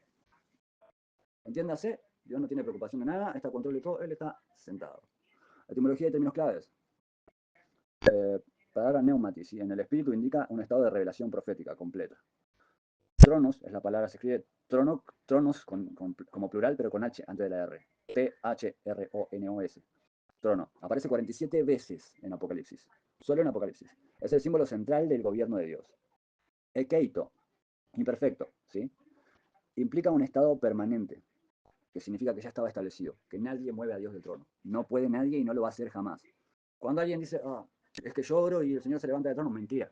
Entiéndase, Dios no tiene preocupación de nada, está a control de todo, Él está sentado. Etimología y términos claves. Palabra neumatis, ¿sí? En el espíritu indica un estado de revelación profética completa. Tronos es la palabra, se escribe tronos como plural, pero con H antes de la R. T-H-R-O-N-O-S. trono. Aparece 47 veces en Apocalipsis. Solo en Apocalipsis. Es el símbolo central del gobierno de Dios. Ekeito, imperfecto, ¿sí? Implica un estado permanente, que significa que ya estaba establecido, que nadie mueve a Dios del trono. No puede nadie y no lo va a hacer jamás. Cuando alguien dice, es que yo oro y el Señor se levanta del trono, mentira.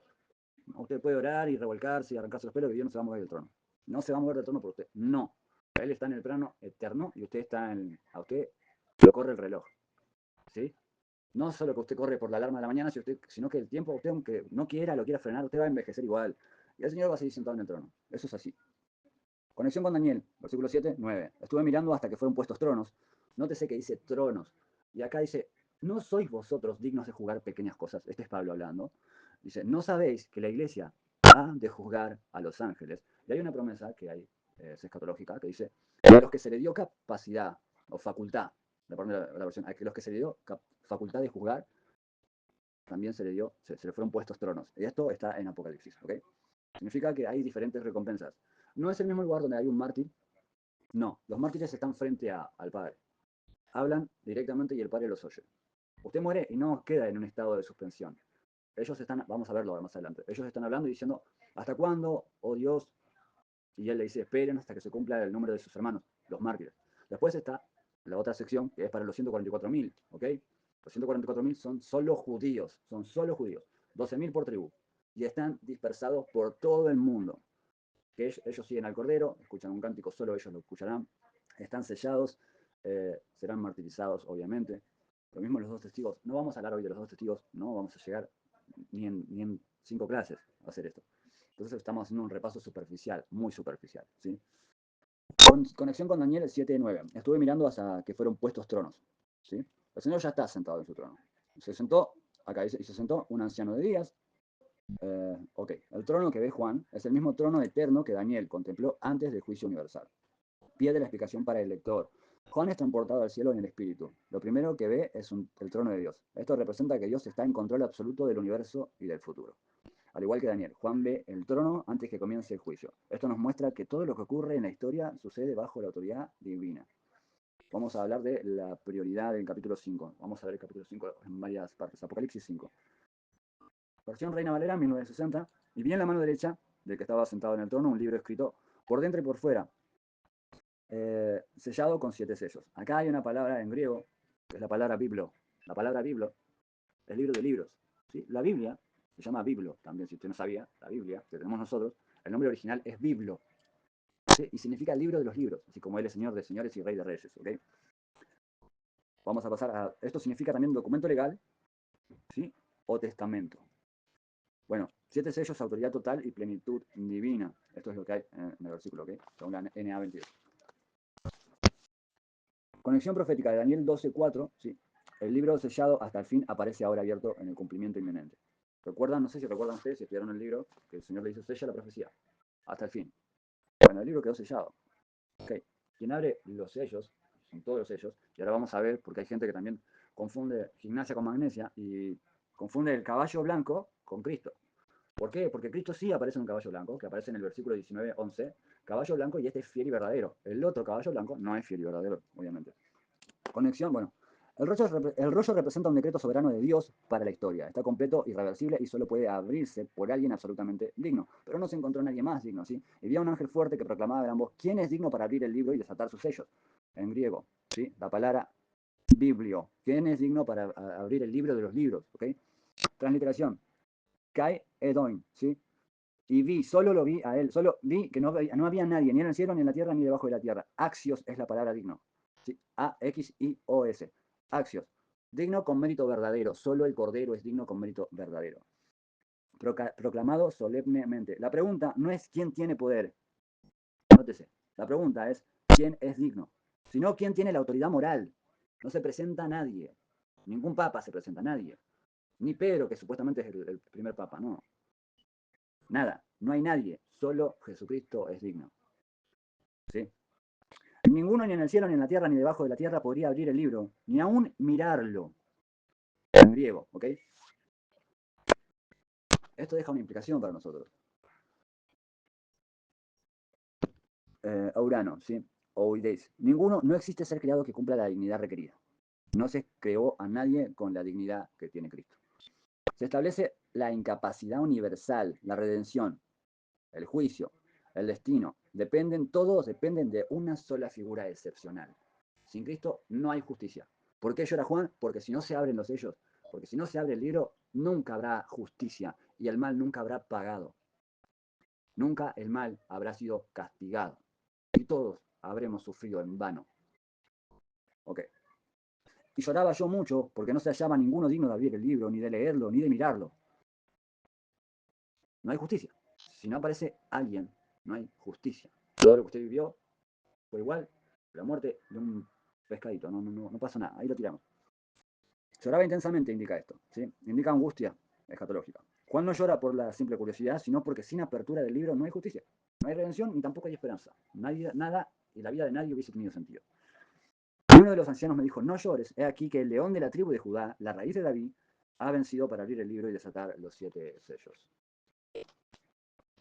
Usted puede orar y revolcarse y arrancarse los pelos, que Dios no se va a mover del trono. No se va a mover del trono por usted. No. Él está en el plano eterno y usted está a usted lo corre el reloj. ¿Sí? No solo que usted corre por la alarma de la mañana, sino que el tiempo, usted aunque no quiera, lo quiera frenar, usted va a envejecer igual. Y el Señor va a seguir sentado en el trono. Eso es así. Conexión con Daniel, versículo 7, 9. Estuve mirando hasta que fueron puestos tronos. Nótese que dice tronos. Y acá dice, no sois vosotros dignos de juzgar pequeñas cosas. Este es Pablo hablando. Dice, no sabéis que la iglesia ha de juzgar a los ángeles. Y hay una promesa que hay, es escatológica, que dice, a los que se le dio capacidad o facultad, la versión, a los que se le dio facultad de juzgar, también se le fueron puestos tronos. Y esto está en Apocalipsis, ¿ok? Significa que hay diferentes recompensas. No es el mismo lugar donde hay un mártir. No, los mártires están frente al Padre. Hablan directamente y el Padre los oye. Usted muere y no queda en un estado de suspensión. Ellos están, vamos a verlo ahora más adelante, ellos están hablando y diciendo, ¿hasta cuándo, oh Dios? Y él le dice, esperen hasta que se cumpla el número de sus hermanos, los mártires. Después está la otra sección, que es para los 144.000, ¿ok? Los 144.000 son solo judíos, 12.000 por tribu. Y están dispersados por todo el mundo. Que ellos siguen al Cordero, escuchan un cántico, solo ellos lo escucharán, están sellados, serán martirizados, obviamente. Lo mismo los dos testigos. No vamos a hablar hoy de los dos testigos, no vamos a llegar ni en 5 clases a hacer esto. Entonces estamos haciendo un repaso superficial, muy superficial, ¿sí? Conexión con Daniel 7:9. Estuve mirando hasta que fueron puestos tronos, ¿sí? El Señor ya está sentado en su trono. Se sentó, acá dice, y se sentó un anciano de días. Ok, el trono que ve Juan es el mismo trono eterno que Daniel contempló antes del juicio universal. Pie de la explicación para el lector. Juan es transportado al cielo en el espíritu. Lo primero que ve es el trono de Dios. Esto representa que Dios está en control absoluto del universo y del futuro. Al igual que Daniel, Juan ve el trono antes que comience el juicio. Esto nos muestra que todo lo que ocurre en la historia sucede bajo la autoridad divina. Vamos a hablar de la prioridad del capítulo 5. Vamos a ver el capítulo 5 en varias partes. Apocalipsis 5. Versión Reina Valera, 1960. Y vi en la mano derecha del que estaba sentado en el trono un libro escrito por dentro y por fuera, sellado con 7 sellos. Acá hay una palabra en griego, que es la palabra biblo. La palabra biblo es libro de libros. ¿Sí? La Biblia se llama biblo, también si usted no sabía, la Biblia que tenemos nosotros, el nombre original es biblo. ¿Sí? Y significa libro de los libros, así como él es Señor de señores y Rey de reyes. ¿Okay? Vamos a pasar a... Esto significa también documento legal, ¿sí? O testamento. Bueno, 7 sellos, autoridad total y plenitud divina. Esto es lo que hay en el versículo, ¿ok? Según la NA22. Conexión profética de Daniel 12:4, ¿sí? El libro sellado hasta el fin aparece ahora abierto en el cumplimiento inminente. ¿Recuerdan? No sé si recuerdan ustedes, si estudiaron el libro, que el Señor le dice, sella la profecía, hasta el fin. Bueno, el libro quedó sellado. Ok. Quien abre los sellos, son todos los sellos, y ahora vamos a ver, porque hay gente que también confunde gimnasia con magnesia y confunde el caballo blanco con Cristo. ¿Por qué? Porque Cristo sí aparece en un caballo blanco, que aparece en el versículo 19:11, caballo blanco y este es fiel y verdadero. El otro caballo blanco no es fiel y verdadero, obviamente. Conexión, bueno. El rollo representa un decreto soberano de Dios para la historia. Está completo, irreversible y solo puede abrirse por alguien absolutamente digno. Pero no se encontró nadie más digno, ¿sí? Y había un ángel fuerte que proclamaba de ambos, ¿quién es digno para abrir el libro y desatar sus sellos? En griego, ¿sí? La palabra biblio. ¿Quién es digno para abrir el libro de los libros? ¿Ok? Transliteración. Kai Edoin, ¿sí? Y vi, solo lo vi a él, solo vi que no había nadie, ni en el cielo, ni en la tierra, ni debajo de la tierra. Axios es la palabra digno. ¿Sí? A-X-I-O-S. Axios. Digno con mérito verdadero. Solo el Cordero es digno con mérito verdadero. Proclamado solemnemente. La pregunta no es quién tiene poder. Nótese. La pregunta es quién es digno. Sino quién tiene la autoridad moral. No se presenta a nadie. Ningún papa se presenta a nadie. Ni Pedro, que supuestamente es el primer papa, no. Nada, no hay nadie, solo Jesucristo es digno. ¿Sí? Ninguno ni en el cielo, ni en la tierra, ni debajo de la tierra podría abrir el libro, ni aún mirarlo. En griego, ¿ok? Esto deja una implicación para nosotros. Aurano, ¿sí? Oides. No existe ser creado que cumpla la dignidad requerida. No se creó a nadie con la dignidad que tiene Cristo. Se establece la incapacidad universal, la redención, el juicio, el destino. Todos dependen de una sola figura excepcional. Sin Cristo no hay justicia. ¿Por qué llora Juan? Porque si no se abren los sellos, porque si no se abre el libro, nunca habrá justicia y el mal nunca habrá pagado. Nunca el mal habrá sido castigado. Y todos habremos sufrido en vano. Ok. Y lloraba yo mucho porque no se hallaba ninguno digno de abrir el libro, ni de leerlo, ni de mirarlo. No hay justicia. Si no aparece alguien, no hay justicia. Todo lo que usted vivió fue igual, la muerte de un pescadito, no pasa nada, ahí lo tiramos. Lloraba intensamente, indica esto, ¿sí? Indica angustia escatológica. Juan no llora por la simple curiosidad, sino porque sin apertura del libro no hay justicia, no hay redención ni tampoco hay esperanza. Nada y la vida de nadie hubiese tenido sentido. Y uno de los ancianos me dijo, no llores, he aquí que el león de la tribu de Judá, la raíz de David, ha vencido para abrir el libro y desatar los 7 sellos.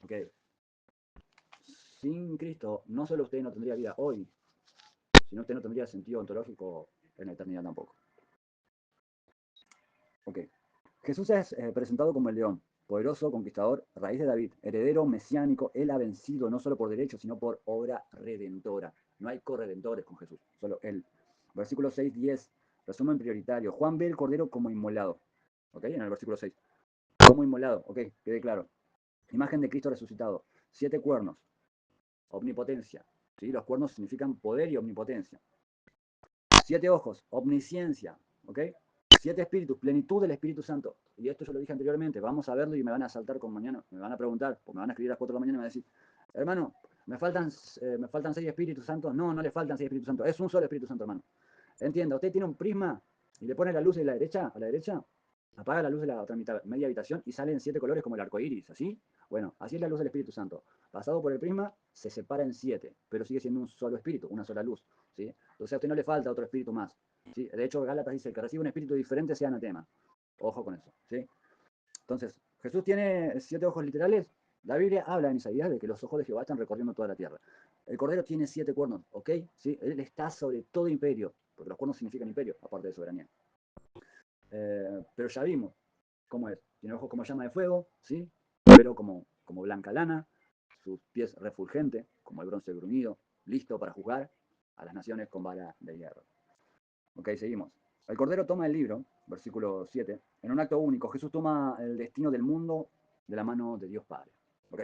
Ok. Sin Cristo, no solo usted no tendría vida hoy, sino usted no tendría sentido ontológico en la eternidad tampoco. Ok. Jesús es presentado como el león, poderoso, conquistador, raíz de David, heredero mesiánico. Él ha vencido no solo por derecho, sino por obra redentora. No hay corredentores con Jesús, solo Él. Versículo 6, 10, resumen prioritario. Juan ve el cordero como inmolado. ¿Ok? En el versículo 6. Como inmolado, ok, quede claro. Imagen de Cristo resucitado. 7 cuernos, omnipotencia. ¿Sí? Los cuernos significan poder y omnipotencia. 7 ojos, omnisciencia. ¿Ok? 7 espíritus, plenitud del Espíritu Santo. Y esto yo lo dije anteriormente, vamos a verlo y me van a saltar con mañana, me van a preguntar, o me van a escribir a las 4 de la mañana y me van a decir, hermano, me faltan 6 Espíritus Santos. No, no le faltan 6 Espíritus Santos, es un solo Espíritu Santo, hermano. Entienda, usted tiene un prisma y le pone la luz de la derecha, a la derecha, apaga la luz de la otra media habitación y salen 7 colores como el arco iris, ¿así? Bueno, así es la luz del Espíritu Santo. Pasado por el prisma, se separa en 7, pero sigue siendo un solo espíritu, una sola luz, ¿sí? Entonces a usted no le falta otro espíritu más, ¿sí? De hecho, Gálatas dice, el que recibe un espíritu diferente sea anatema. Ojo con eso, ¿sí? Entonces, Jesús tiene 7 ojos literales. La Biblia habla en Isaías de que los ojos de Jehová están recorriendo toda la tierra. El Cordero tiene 7 cuernos, ¿ok? ¿Sí? Él está sobre todo imperio, porque los cuernos significan imperio, aparte de soberanía. Pero ya vimos cómo es. Tiene ojos como llama de fuego, ¿sí? Pero como blanca lana, sus pies refulgentes, como el bronce bruñido, listo para juzgar a las naciones con vara de hierro. Ok, seguimos. El Cordero toma el libro, versículo 7, en un acto único. Jesús toma el destino del mundo de la mano de Dios Padre. ¿Ok?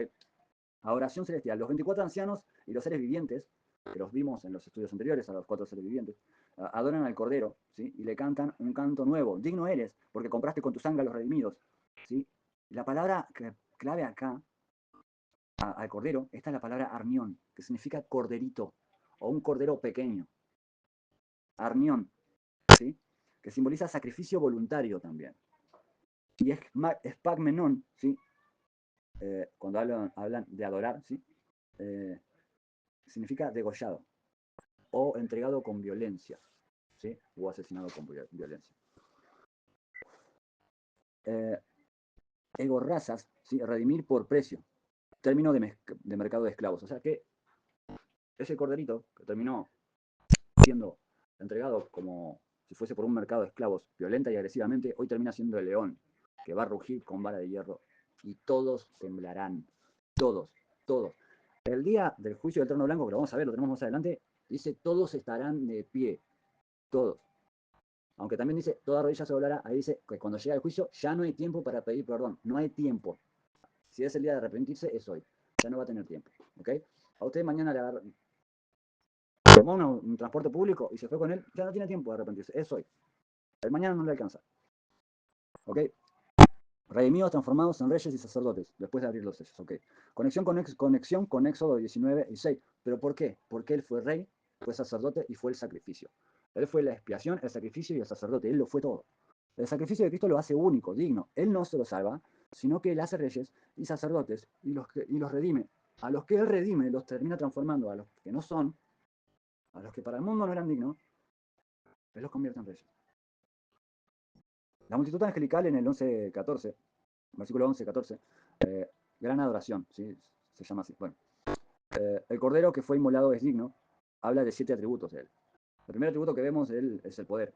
A oración celestial. Los 24 ancianos y los seres vivientes, que los vimos en los estudios anteriores, a los 4 seres vivientes, adoran al Cordero, ¿sí? Y le cantan un canto nuevo. Digno eres, porque compraste con tu sangre a los redimidos, ¿sí? La palabra clave acá, al Cordero, esta es la palabra arnión, que significa corderito, o un cordero pequeño. Arnión, ¿sí? Que simboliza sacrificio voluntario también. Y es pagmenon, ¿sí? Cuando hablan de adorar, ¿sí? Significa degollado o entregado con violencia, ¿sí? O asesinado con violencia. Ego razas, ¿sí? Redimir por precio, término de mercado de esclavos. O sea que ese corderito que terminó siendo entregado como si fuese por un mercado de esclavos violenta y agresivamente, hoy termina siendo el león que va a rugir con vara de hierro y todos temblarán, todos, todos. El día del juicio del trono blanco, que lo vamos a ver, lo tenemos más adelante, dice todos estarán de pie, todos. Aunque también dice toda rodilla se doblará, ahí dice que cuando llega el juicio ya no hay tiempo para pedir perdón, no hay tiempo. Si es el día de arrepentirse, es hoy, ya no va a tener tiempo, ¿ok? A usted mañana le agarra, tomó un transporte público y se fue con él, ya no tiene tiempo de arrepentirse, es hoy. El mañana no le alcanza. ¿Ok? Redimidos, transformados en reyes y sacerdotes, después de abrir los sellos. ¿Ok? Conexión con Éxodo 19 y 6. ¿Pero por qué? Porque él fue rey, fue sacerdote y fue el sacrificio. Él fue la expiación, el sacrificio y el sacerdote. Él lo fue todo. El sacrificio de Cristo lo hace único, digno. Él no se lo salva, sino que él hace reyes y sacerdotes y los redime. A los que él redime los termina transformando, a los que no son, a los que para el mundo no eran dignos, él los convierte en reyes. La multitud angelical en el 11:14, versículo 11:14, gran adoración, ¿sí? Se llama así. Bueno, el cordero que fue inmolado es digno, habla de 7 atributos de él. El primer atributo que vemos de él es el poder.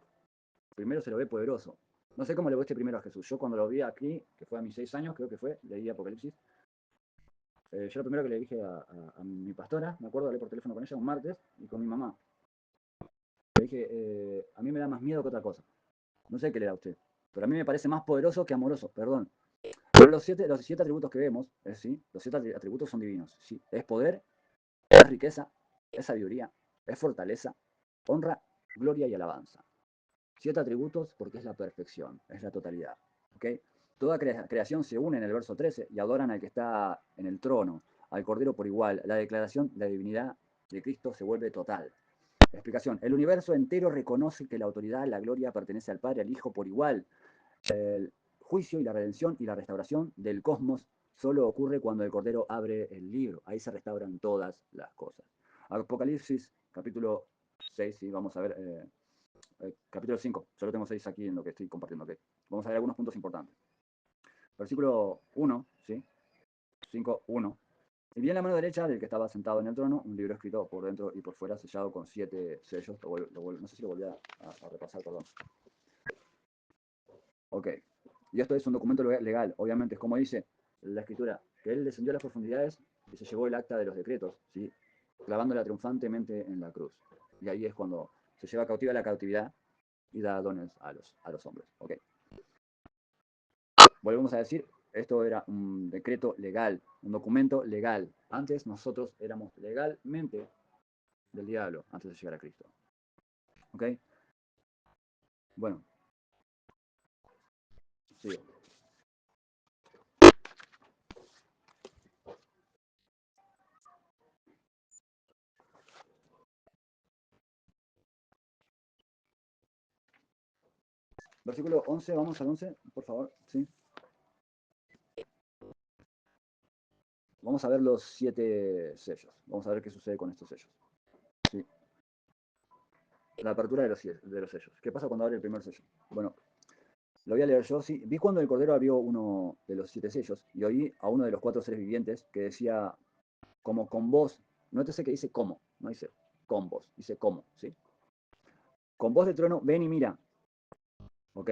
primero se lo ve poderoso. No sé cómo le viste primero a Jesús. Yo cuando lo vi aquí, que fue a mis 6 años, creo que fue, leí Apocalipsis. Yo lo primero que le dije a mi pastora, me acuerdo, hablé por teléfono con ella un martes y con mi mamá. Le dije, a mí me da más miedo que otra cosa. No sé qué le da a usted, pero a mí me parece más poderoso que amoroso, perdón. Pero los siete atributos que vemos, ¿sí? Los 7 atributos son divinos. ¿Sí? Es poder, es riqueza, es sabiduría, es fortaleza, honra, gloria y alabanza. 7 atributos porque es la perfección, es la totalidad. ¿Okay? Toda creación se une en el verso 13 y adoran al que está en el trono, al Cordero por igual. La declaración de la divinidad de Cristo se vuelve total. Explicación. El universo entero reconoce que la autoridad, la gloria pertenece al Padre, al Hijo por igual. El juicio y la redención y la restauración del cosmos solo ocurre cuando el Cordero abre el libro. Ahí se restauran todas las cosas. Apocalipsis, capítulo 6, ¿sí? Vamos a ver, capítulo 5. Solo tengo 6 aquí en lo que estoy compartiendo. ¿Okay? Vamos a ver algunos puntos importantes. Versículo 1, ¿sí? 5, 1. Y vi en la mano derecha del que estaba sentado en el trono un libro escrito por dentro y por fuera, sellado con 7 sellos. No sé si lo volví a repasar, perdón. Ok. Y esto es un documento legal, obviamente, es como dice la escritura, que él descendió a las profundidades y se llevó el acta de los decretos, ¿sí? Clavándola triunfantemente en la cruz. Y ahí es cuando se lleva cautiva la cautividad y da dones a los hombres. Okay. Volvemos a decir, esto era un decreto legal, un documento legal. Antes nosotros éramos legalmente del diablo, antes de llegar a Cristo. ¿Ok? Bueno, sigo. Versículo 11, vamos al 11, por favor. ¿Sí? Vamos a ver los 7 sellos. Vamos a ver qué sucede con estos sellos. ¿Sí? La apertura de los sellos. ¿Qué pasa cuando abre el primer sello? Bueno, lo voy a leer yo. Sí, vi cuando el Cordero abrió uno de los 7 sellos y oí a uno de los 4 seres vivientes que decía, como con voz, nótese que dice como, no dice con voz, dice como, ¿sí? Con voz de trueno, ven y mira. Ok.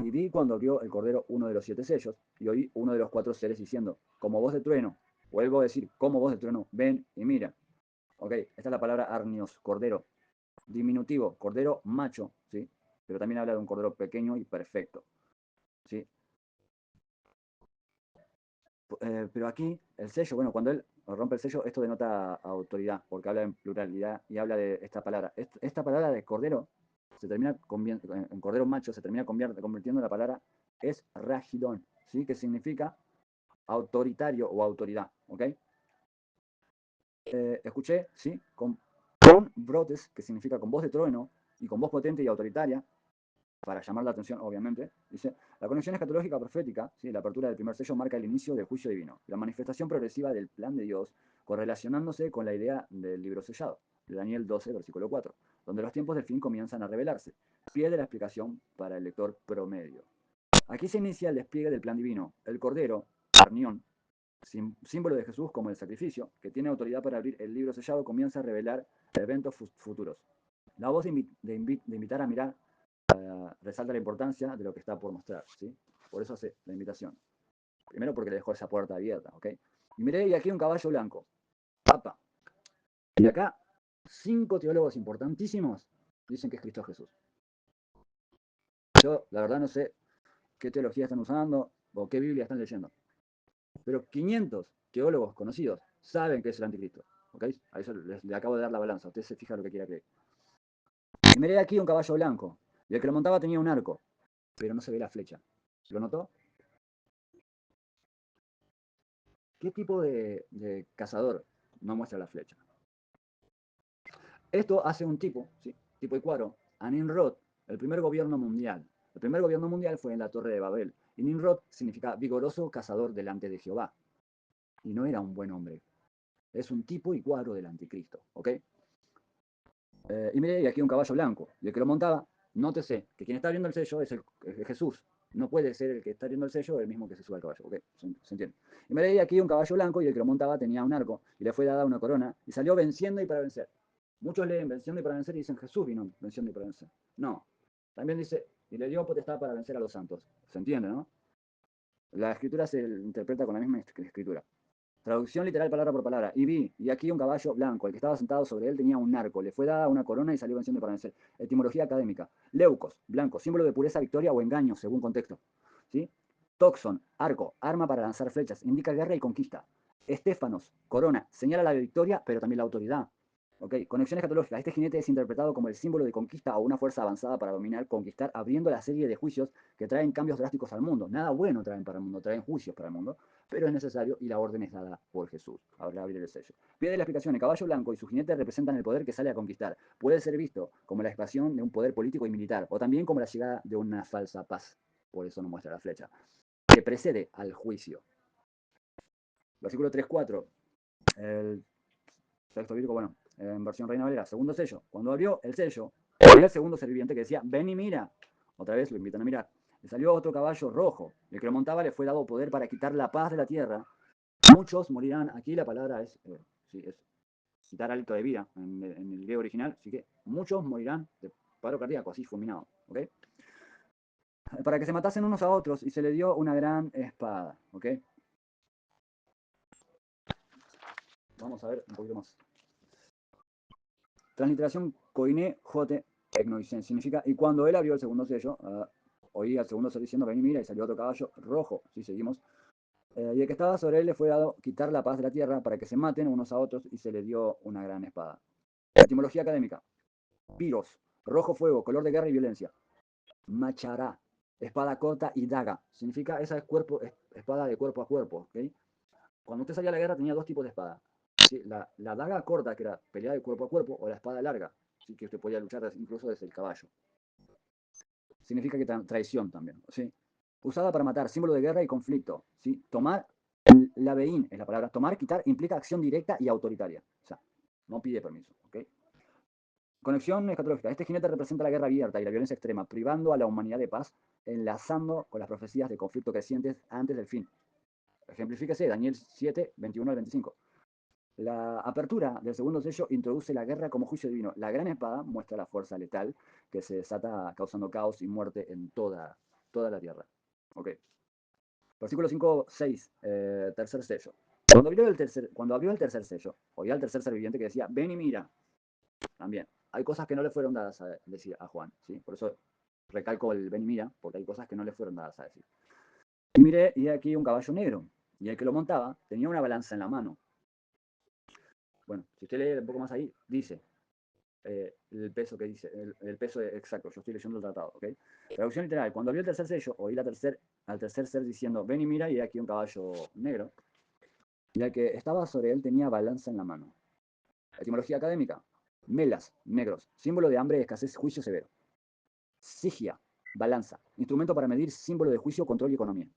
Y vi cuando abrió el Cordero uno de los 7 sellos y oí uno de los 4 seres diciendo, como voz de trueno, vuelvo a decir, como voz de trueno, ven y mira. Ok, esta es la palabra arnios, cordero. Diminutivo, cordero macho, ¿sí? Pero también habla de un cordero pequeño y perfecto, ¿sí? Pero aquí el sello, bueno, cuando él rompe el sello, esto denota autoridad, porque habla en pluralidad y habla de esta palabra. Esta palabra de cordero se termina en cordero macho, se termina convirtiendo en la palabra es ragidón, ¿sí? Que significa autoritario o autoridad, ¿ok? Escuché, ¿sí? Con brotes, que significa con voz de trueno y con voz potente y autoritaria, para llamar la atención, obviamente, dice, la conexión escatológica profética, ¿sí? La apertura del primer sello marca el inicio del juicio divino, la manifestación progresiva del plan de Dios, correlacionándose con la idea del libro sellado, de Daniel 12, versículo 4, donde los tiempos del fin comienzan a revelarse, pie de la explicación para el lector promedio. Aquí se inicia el despliegue del plan divino, el Cordero, Arnión, símbolo de Jesús como el sacrificio, que tiene autoridad para abrir el libro sellado, comienza a revelar eventos futuros. La voz de invitar a mirar resalta la importancia de lo que está por mostrar, ¿sí? Por eso hace la invitación. Primero porque le dejó esa puerta abierta, ¿ok? Y miré, y aquí un caballo blanco. ¡Papa! Y acá, 5 teólogos importantísimos dicen que es Cristo Jesús. Yo, la verdad, no sé qué teología están usando o qué Biblia están leyendo. Pero 500 teólogos conocidos saben que es el anticristo. ¿Ok? A eso le acabo de dar la balanza. Usted se fija lo que quiera creer. Y miré aquí un caballo blanco. Y el que lo montaba tenía un arco. Pero no se ve la flecha. ¿Lo notó? ¿Qué tipo de cazador no muestra la flecha? Esto hace un tipo, ¿sí? Tipo y cuadro, a Nimrod, el primer gobierno mundial. El primer gobierno mundial fue en la Torre de Babel. Y Nimrod significa vigoroso cazador delante de Jehová. Y no era un buen hombre. Es un tipo y cuadro del anticristo. ¿Ok? Y mire, y aquí un caballo blanco. Y el que lo montaba, nótese que quien está abriendo el sello es Jesús. No puede ser el que está abriendo el sello el mismo que se sube al caballo. ¿Ok? ¿Se entiende? Y mire, y aquí un caballo blanco y el que lo montaba tenía un arco y le fue dada una corona y salió venciendo y para vencer. Muchos leen venciendo y para vencer y dicen Jesús vino venciendo y para vencer. No. También dice, y le dio potestad para vencer a los santos. ¿Se entiende, no? La escritura se interpreta con la misma escritura. Traducción literal palabra por palabra. Y vi, y aquí un caballo blanco, el que estaba sentado sobre él tenía un arco, le fue dada una corona y salió venciendo para vencer. Etimología académica. Leucos, blanco, símbolo de pureza, victoria o engaño, según contexto. ¿Sí? Toxon, arco, arma para lanzar flechas, indica guerra y conquista. Estéfanos, corona, señala la victoria, pero también la autoridad. Okay. Conexión escatológica. Este jinete es interpretado como el símbolo de conquista o una fuerza avanzada para dominar, conquistar, abriendo la serie de juicios que traen cambios drásticos al mundo. Nada bueno traen para el mundo, traen juicios para el mundo, pero es necesario y la orden es dada por Jesús. Ahora abrir el sello. Pide la explicación. El caballo blanco y su jinete representan el poder que sale a conquistar. Puede ser visto como la expansión de un poder político y militar, o también como la llegada de una falsa paz. Por eso nos muestra la flecha. Que precede al juicio. Versículo 3-4. El texto bíblico, bueno, en versión Reina Valera, segundo sello. Cuando abrió el sello, había el segundo serviente que decía, ven y mira. Otra vez lo invitan a mirar. Le salió otro caballo rojo. El que lo montaba le fue dado poder para quitar la paz de la tierra. Muchos morirán. Aquí la palabra es, sí, es quitar hálito de vida en el griego original. Así que muchos morirán de paro cardíaco, así fulminado. ¿Okay? Para que se matasen unos a otros y se le dio una gran espada. ¿Okay? Vamos a ver un poquito más. Transliteración koine jote egnoisen. Significa, y cuando él abrió el segundo sello, oí al segundo sello diciendo, ven y mira, y salió otro caballo rojo. Sí, seguimos. Y el que estaba sobre él le fue dado quitar la paz de la tierra para que se maten unos a otros y se le dio una gran espada. Etimología académica. Piros, rojo fuego, color de guerra y violencia. Machará, espada corta y daga. Significa esa es espada de cuerpo a cuerpo. ¿Okay? Cuando usted salía a la guerra tenía dos tipos de espada. ¿Sí? La daga corta, que era pelea de cuerpo a cuerpo, o la espada larga, ¿sí? Que usted podía luchar incluso desde el caballo. Significa que traición también. ¿Sí? Usada para matar, símbolo de guerra y conflicto. ¿Sí? Tomar, la veín es la palabra. Tomar, quitar, implica acción directa y autoritaria. O sea, no pide permiso. ¿Okay? Conexión escatológica. Este jinete representa la guerra abierta y la violencia extrema, privando a la humanidad de paz, enlazando con las profecías de conflicto crecientes antes del fin. Ejemplifíquese Daniel 7, 21 al 25. La apertura del segundo sello introduce la guerra como juicio divino. La gran espada muestra la fuerza letal que se desata causando caos y muerte en toda la tierra. Ok. Versículo 5, 6, tercer sello. Cuando abrió el tercer sello, oía al tercer ser viviente que decía, ven y mira. También, hay cosas que no le fueron dadas a decir a Juan, ¿sí? Por eso recalco el ven y mira, porque hay cosas que no le fueron dadas a decir. Y miré, y aquí un caballo negro, y el que lo montaba tenía una balanza en la mano. Bueno, si usted lee un poco más ahí, dice el peso que dice, el peso exacto, yo estoy leyendo el tratado, ¿ok? Traducción literal, cuando vio el tercer sello, oí al tercer ser diciendo, ven y mira, y aquí un caballo negro, y el que estaba sobre él tenía balanza en la mano. Etimología académica, melas, negros, símbolo de hambre, escasez, juicio severo. Sigia, balanza, instrumento para medir, símbolo de juicio, control y economía.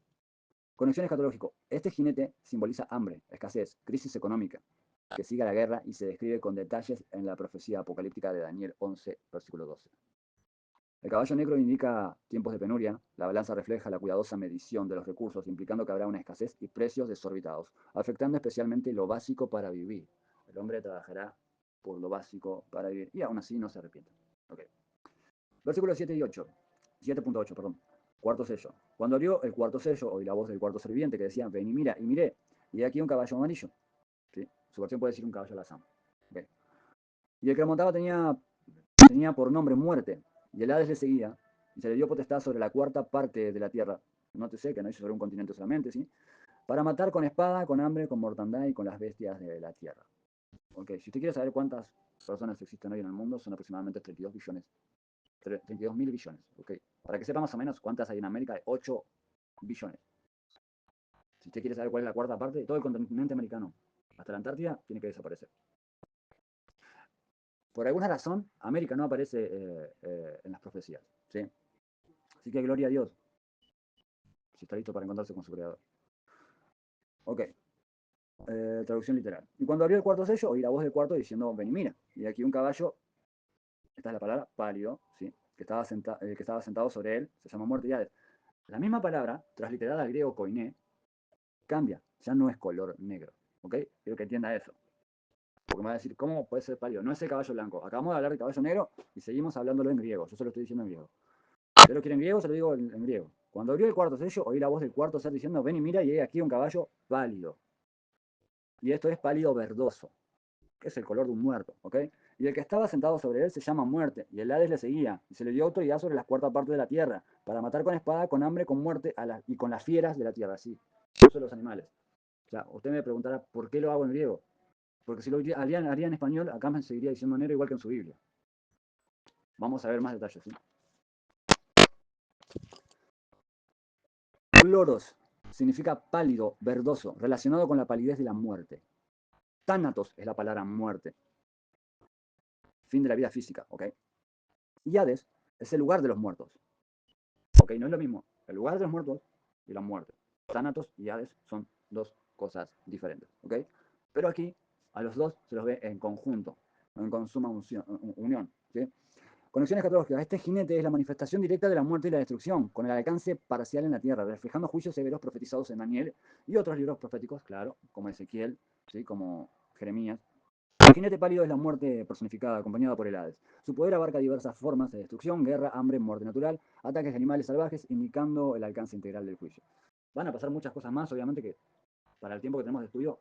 Conexión escatológico. Este jinete simboliza hambre, escasez, crisis económica, que sigue la guerra y se describe con detalles en la profecía apocalíptica de Daniel 11, versículo 12. El caballo negro indica tiempos de penuria, la balanza refleja la cuidadosa medición de los recursos, implicando que habrá una escasez y precios desorbitados, afectando especialmente lo básico para vivir. El hombre trabajará por lo básico para vivir y aún así no se arrepiente. Okay. Versículos 7 y 8. 7.8, perdón. Cuarto sello. Cuando abrió el cuarto sello, oí la voz del cuarto serviente que decía, ven y mira, y miré, y aquí un caballo amarillo. ¿Sí? Su versión puede decir un caballo alazán. Okay. Y el que lo montaba tenía por nombre muerte, y el Hades le seguía, y se le dio potestad sobre la cuarta parte de la tierra. Nótese que no hizo sobre un continente solamente, ¿sí? Para matar con espada, con hambre, con mortandad y con las bestias de la tierra. Okay. Si usted quiere saber cuántas personas existen hoy en el mundo, son aproximadamente 32 billones 32.000 billones. Okay. Para que sepa más o menos cuántas hay en América, hay 8 billones. Si usted quiere saber cuál es la cuarta parte, de todo el continente americano, hasta la Antártida, tiene que desaparecer. Por alguna razón, América no aparece en las profecías. ¿Sí? Así que gloria a Dios, si está listo para encontrarse con su creador. Ok. Traducción literal. Y cuando abrió el cuarto sello, oí la voz del cuarto diciendo, ven y mira. Y aquí un caballo, esta es la palabra, pálido, ¿sí? que estaba sentado sobre él, se llama muerte y Hades. La misma palabra, transliterada al griego koiné, cambia, ya no es color negro. ¿Ok? Quiero que entienda eso. Porque me va a decir, ¿cómo puede ser pálido? No es el caballo blanco. Acabamos de hablar del caballo negro y seguimos hablándolo en griego. Yo se lo estoy diciendo en griego. ¿Usted lo quiere en griego? Se lo digo en griego. Cuando abrió el cuarto sello, oí la voz del cuarto ser diciendo, ven y mira, y hay aquí un caballo pálido. Y esto es pálido verdoso, que es el color de un muerto, ¿ok? Y el que estaba sentado sobre él se llama Muerte, y el Hades le seguía, y se le dio autoridad sobre la cuarta parte de la tierra, para matar con espada, con hambre, con muerte, y con las fieras de la tierra, sí, eso los animales. O sea, usted me preguntará, ¿por qué lo hago en griego? Porque si lo haría en español, acá me seguiría diciendo negro igual que en su Biblia. Vamos a ver más detalles, ¿sí? Cloros significa pálido, verdoso, relacionado con la palidez de la muerte. Tánatos es la palabra muerte. Fin de la vida física, ¿ok? Y Hades es el lugar de los muertos. ¿Ok? No es lo mismo. El lugar de los muertos y la muerte. Tánatos y Hades son dos cosas diferentes, ¿ok? Pero aquí a los dos se los ve en conjunto, en consuma unión, ¿sí? Conexiones escatológicas. Este jinete es la manifestación directa de la muerte y la destrucción, con el alcance parcial en la tierra, reflejando juicios severos profetizados en Daniel y otros libros proféticos, claro, como Ezequiel, ¿sí? Como Jeremías. El jinete pálido es la muerte personificada, acompañada por el Hades. Su poder abarca diversas formas de destrucción, guerra, hambre, muerte natural, ataques de animales salvajes, indicando el alcance integral del juicio. Van a pasar muchas cosas más, obviamente, que para el tiempo que tenemos de estudio,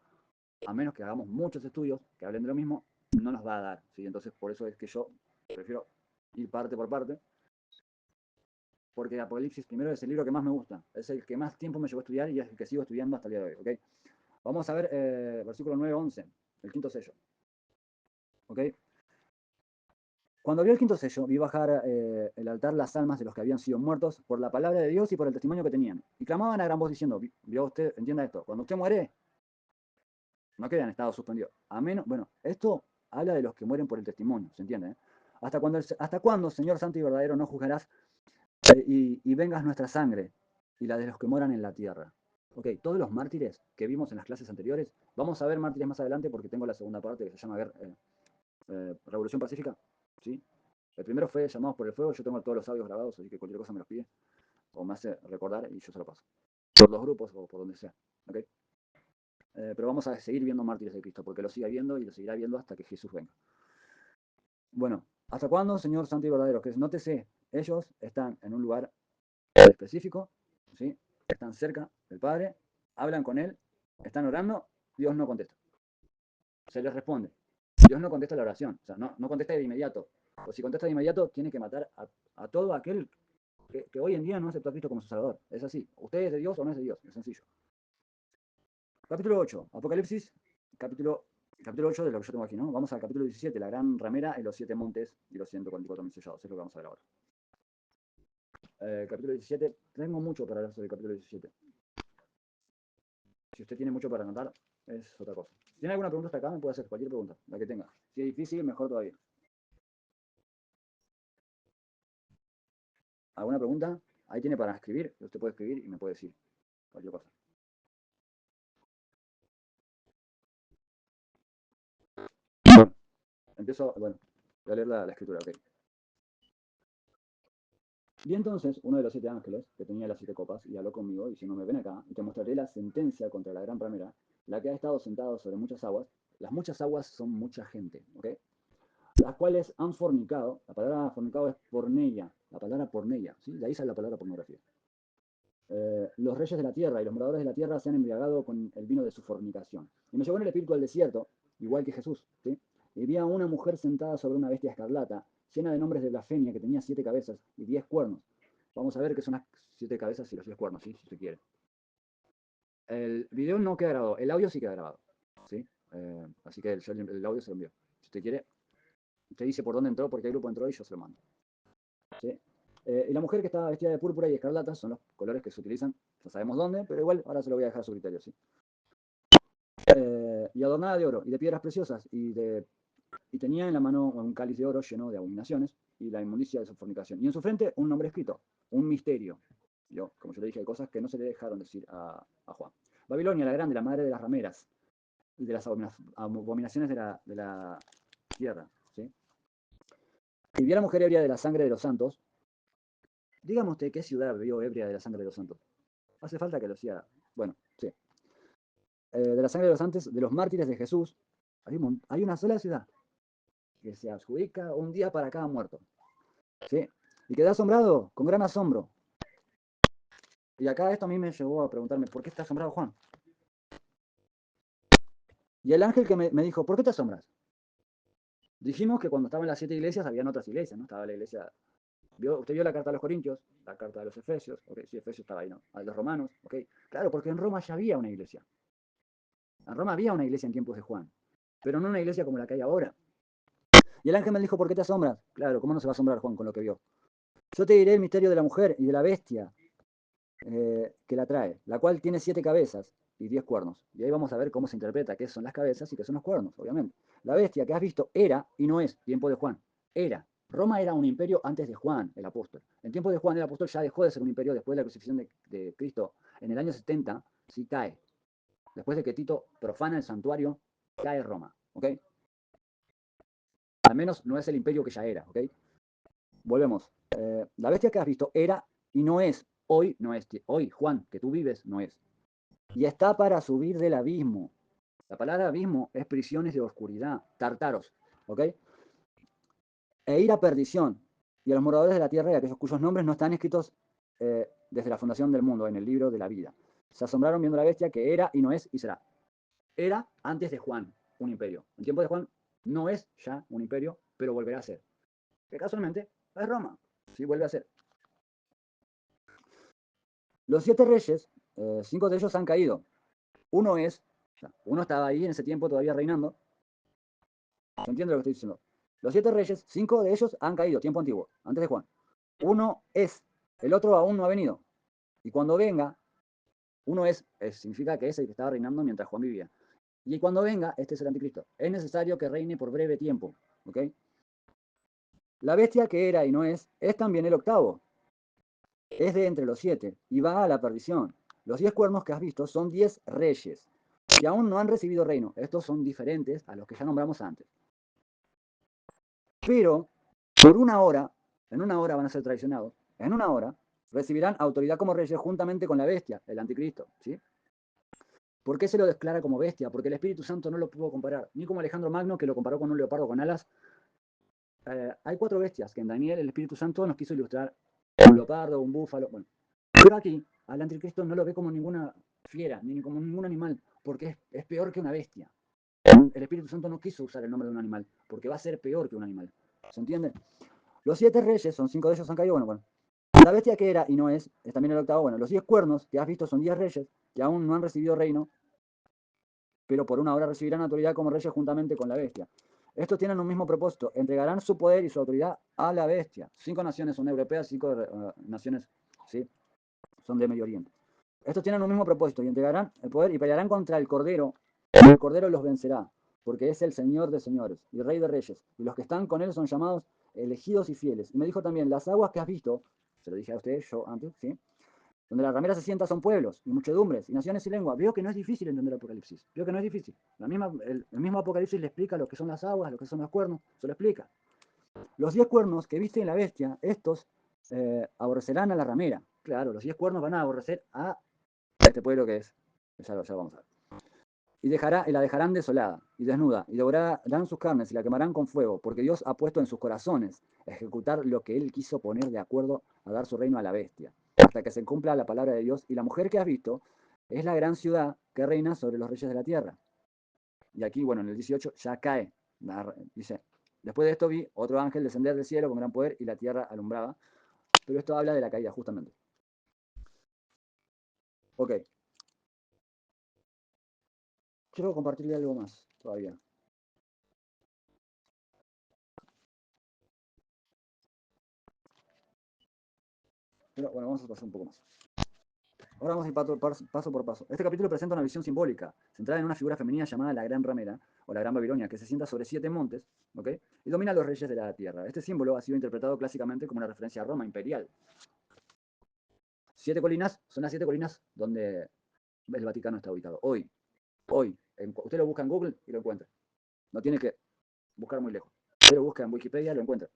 a menos que hagamos muchos estudios que hablen de lo mismo, no nos va a dar, ¿sí? Entonces, por eso es que yo prefiero ir parte por parte, porque Apocalipsis primero es el libro que más me gusta, es el que más tiempo me llevó a estudiar y es el que sigo estudiando hasta el día de hoy, ¿ok? Vamos a ver versículo 9-11, el quinto sello, ¿ok? Cuando abrió el quinto sello, vi bajar el altar las almas de los que habían sido muertos por la palabra de Dios y por el testimonio que tenían. Y clamaban a gran voz diciendo, vio usted, entienda esto, cuando usted muere, no queda en estado suspendido. A menos, bueno, esto habla de los que mueren por el testimonio, ¿se entiende? ¿Hasta cuándo, Señor Santo y verdadero, no juzgarás y vengas nuestra sangre y la de los que moran en la tierra? Ok, todos los mártires que vimos en las clases anteriores, vamos a ver mártires más adelante porque tengo la segunda parte que se llama Revolución Pacífica, ¿sí? El primero fue Llamados por el Fuego, yo tengo todos los audios grabados, así que cualquier cosa me los pide o me hace recordar y yo se lo paso. Por los grupos o por donde sea, ¿ok? Pero vamos a seguir viendo mártires de Cristo, porque lo sigue viendo y lo seguirá viendo hasta que Jesús venga. Bueno, ¿hasta cuándo, Señor Santo y verdadero? Que nótese, ellos están en un lugar específico, ¿sí? Están cerca del Padre, hablan con Él, están orando, Dios no contesta. Se les responde. Dios no contesta la oración, o sea, no contesta de inmediato. O si contesta de inmediato, tiene que matar a todo aquel que hoy en día no acepta a Cristo como su Salvador. Es así. ¿Usted es de Dios o no es de Dios? Es sencillo. Capítulo 8, Apocalipsis, capítulo 8 de lo que yo tengo aquí, ¿no? Vamos al capítulo 17, la gran ramera y los 7 montes y los 144.000 sellados. Es lo que vamos a ver ahora. Capítulo 17, tengo mucho para hablar sobre el capítulo 17. Si usted tiene mucho para anotar, es otra cosa. Si tiene alguna pregunta hasta acá, me puede hacer cualquier pregunta, la que tenga. Si es difícil, mejor todavía. ¿Alguna pregunta? Ahí tiene para escribir, usted puede escribir y me puede decir cualquier cosa. Bueno, empiezo, bueno, voy a leer la escritura, ok. Vi entonces uno de los 7 ángeles, que tenía las 7 copas, y habló conmigo, diciéndome, ven acá, y te mostraré la sentencia contra la gran ramera, la que ha estado sentada sobre muchas aguas. Las muchas aguas son mucha gente, ¿ok? Las cuales han fornicado, la palabra fornicado es porneia, la palabra porneia, ¿sí? De ahí sale la palabra pornografía. Los reyes de la tierra y los moradores de la tierra se han embriagado con el vino de su fornicación. Y me llevó en el espíritu al desierto, igual que Jesús, ¿sí? Y vi a una mujer sentada sobre una bestia escarlata, llena de nombres de blasfemia, que tenía 7 cabezas y 10 cuernos. Vamos a ver qué son las 7 cabezas y los 10 cuernos, ¿sí? Si se quiere. El video no queda grabado, el audio sí queda grabado, ¿sí? Así que el audio se lo envió. Si usted quiere, usted dice por dónde entró, por qué grupo entró y yo se lo mando, ¿sí? Y la mujer que estaba vestida de púrpura y escarlata son los colores que se utilizan, no sabemos dónde, pero igual ahora se lo voy a dejar a su criterio, ¿sí? Y adornada de oro y de piedras preciosas y tenía en la mano un cáliz de oro lleno de abominaciones y la inmundicia de su fornicación. Y en su frente un nombre escrito, un misterio. Yo, como yo le dije, hay cosas que no se le dejaron decir a Juan. Babilonia la grande, la madre de las rameras y de las abominaciones de la tierra, ¿sí? Y vi a la mujer ebria de la sangre de los santos. Dígame usted, ¿qué ciudad vio ebria de la sangre de los santos? Hace falta que lo sea. Bueno, sí. De la sangre de los santos, de los mártires de Jesús, hay una sola ciudad que se adjudica un día para cada muerto, ¿sí? Y quedé asombrado, con gran asombro. Y acá esto a mí me llevó a preguntarme, ¿por qué está asombrado Juan? Y el ángel que me dijo, ¿por qué te asombras? Dijimos que cuando estaban las 7 iglesias, habían otras iglesias, ¿no? Estaba la iglesia... ¿Usted vio la carta a los Corintios? La carta de los Efesios, ok, sí, Efesios estaba ahí, ¿no? A los Romanos, ok. Claro, porque en Roma ya había una iglesia. En Roma había una iglesia en tiempos de Juan, pero no una iglesia como la que hay ahora. Y el ángel me dijo, ¿por qué te asombras? Claro, ¿cómo no se va a asombrar Juan con lo que vio? Yo te diré el misterio de la mujer y de la bestia que la trae, la cual tiene 7 cabezas y 10 cuernos. Y ahí vamos a ver cómo se interpreta qué son las cabezas y qué son los cuernos, obviamente. La bestia que has visto era y no es tiempo de Juan. Era. Roma era un imperio antes de Juan, el apóstol. En tiempos de Juan, el apóstol ya dejó de ser un imperio después de la crucifixión de Cristo. En el año 70, sí cae. Después de que Tito profana el santuario, cae Roma. ¿Ok? Al menos no es el imperio que ya era. ¿Ok? Volvemos. La bestia que has visto era y no es. Hoy no es. Hoy, Juan, que tú vives, no es. Y está para subir del abismo. La palabra abismo es prisiones de oscuridad, tartaros, ¿ok? E ir a perdición, y a los moradores de la tierra y a aquellos cuyos nombres no están escritos desde la fundación del mundo, en el libro de la vida. Se asombraron viendo la bestia que era y no es y será. Era antes de Juan un imperio. En tiempo de Juan no es ya un imperio, pero volverá a ser. Que casualmente es Roma, sí, vuelve a ser. Los 7 reyes, 5 de ellos han caído. Uno es, uno estaba ahí en ese tiempo todavía reinando. ¿Se entiende lo que estoy diciendo? Los 7 reyes, 5 de ellos han caído, tiempo antiguo, antes de Juan. Uno es, el otro aún no ha venido. Y cuando venga, uno significa que es el que estaba reinando mientras Juan vivía. Y cuando venga, este es el anticristo. Es necesario que reine por breve tiempo. ¿Ok? La bestia que era y no es también el octavo. Es de entre los 7 y va a la perdición. Los 10 cuernos que has visto son 10 reyes que aún no han recibido reino. Estos son diferentes a los que ya nombramos antes. Pero por una hora, en una hora van a ser traicionados, en una hora recibirán autoridad como reyes juntamente con la bestia, el anticristo. ¿Sí? ¿Por qué se lo declara como bestia? Porque el Espíritu Santo no lo pudo comparar, ni como Alejandro Magno, que lo comparó con un leopardo con alas. Hay 4 bestias que en Daniel el Espíritu Santo nos quiso ilustrar: un leopardo, un búfalo. Bueno, pero aquí al anticristo no lo ve como ninguna fiera, ni como ningún animal, porque es peor que una bestia. El Espíritu Santo no quiso usar el nombre de un animal, porque va a ser peor que un animal. ¿Se entiende? Los 7 reyes, son 5 de ellos han caído, bueno. La bestia que era y no es también el octavo. Bueno, los 10 cuernos que has visto son 10 reyes que aún no han recibido reino, pero por una hora recibirán autoridad como reyes juntamente con la bestia. Estos tienen un mismo propósito: entregarán su poder y su autoridad a la bestia. 5 naciones son europeas, 5 naciones, ¿sí?, son de Medio Oriente. Estos tienen un mismo propósito y entregarán el poder y pelearán contra el Cordero, y el Cordero los vencerá, porque es el Señor de señores y Rey de reyes, y los que están con él son llamados elegidos y fieles. Y me dijo también: las aguas que has visto, se lo dije a ustedes yo antes, ¿sí?, donde la ramera se sienta son pueblos y muchedumbres y naciones y lenguas. Veo que no es difícil entender el Apocalipsis. Veo que no es difícil. El mismo Apocalipsis le explica lo que son las aguas, lo que son los cuernos, se lo explica. Los 10 cuernos que viste en la bestia, estos aborrecerán a la ramera. Claro, los 10 cuernos van a aborrecer a este pueblo que es. Ya vamos a ver. Y la dejarán desolada y desnuda, y devorarán sus carnes y la quemarán con fuego, porque Dios ha puesto en sus corazones ejecutar lo que Él quiso poner de acuerdo a dar su reino a la bestia, hasta que se cumpla la palabra de Dios. Y la mujer que has visto es la gran ciudad que reina sobre los reyes de la tierra. Y aquí, bueno, en el 18 ya cae. Dice: después de esto vi otro ángel descender del cielo con gran poder y la tierra alumbraba. Pero esto habla de la caída, justamente. Ok. Quiero compartirle algo más todavía. Pero bueno, vamos a pasar un poco más. Ahora vamos a ir paso por paso. Este capítulo presenta una visión simbólica, centrada en una figura femenina llamada la Gran Ramera, o la Gran Babilonia, que se sienta sobre 7 montes, ¿ok?, y domina a los reyes de la tierra. Este símbolo ha sido interpretado clásicamente como una referencia a Roma imperial. 7 colinas son las 7 colinas donde el Vaticano está ubicado. Hoy, usted lo busca en Google y lo encuentra. No tiene que buscar muy lejos. Usted lo busca en Wikipedia y lo encuentra.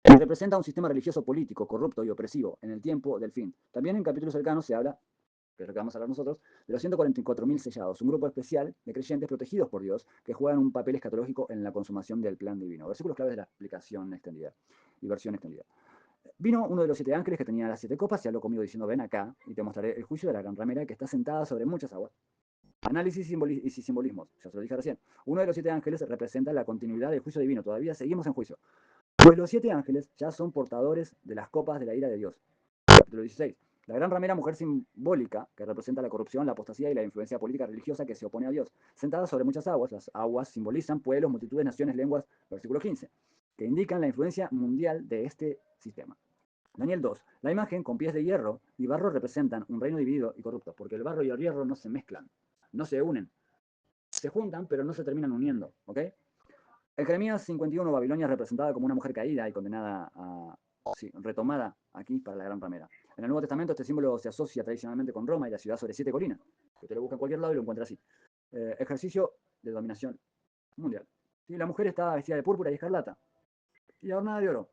Representa un sistema religioso político, corrupto y opresivo en el tiempo del fin. También en capítulos cercanos se habla, que es lo que vamos a hablar nosotros, de los 144.000 sellados, un grupo especial de creyentes protegidos por Dios que juegan un papel escatológico en la consumación del plan divino. Versículos claves de la explicación extendida y versión extendida. Vino uno de los 7 ángeles que tenía las 7 copas y habló conmigo diciendo, ven acá y te mostraré el juicio de la gran ramera que está sentada sobre muchas aguas. Análisis y simbolismos, ya se lo dije recién. Uno de los 7 ángeles representa la continuidad del juicio divino, todavía seguimos en juicio. Pues los 7 ángeles ya son portadores de las copas de la ira de Dios. Capítulo 16. La gran ramera, mujer simbólica, que representa la corrupción, la apostasía y la influencia política religiosa que se opone a Dios. Sentada sobre muchas aguas, las aguas simbolizan pueblos, multitudes, naciones, lenguas, versículo 15, que indican la influencia mundial de este sistema. Daniel 2. La imagen con pies de hierro y barro representan un reino dividido y corrupto, porque el barro y el hierro no se mezclan, no se unen. Se juntan, pero no se terminan uniendo, ¿ok? En Jeremías 51, Babilonia es representada como una mujer caída y condenada a... Sí, retomada aquí para la gran ramera. En el Nuevo Testamento este símbolo se asocia tradicionalmente con Roma y la ciudad sobre 7 colinas. Que te lo busca en cualquier lado y lo encuentra así. Ejercicio de dominación mundial. ¿Sí? La mujer está vestida de púrpura y escarlata. Y adornada de oro.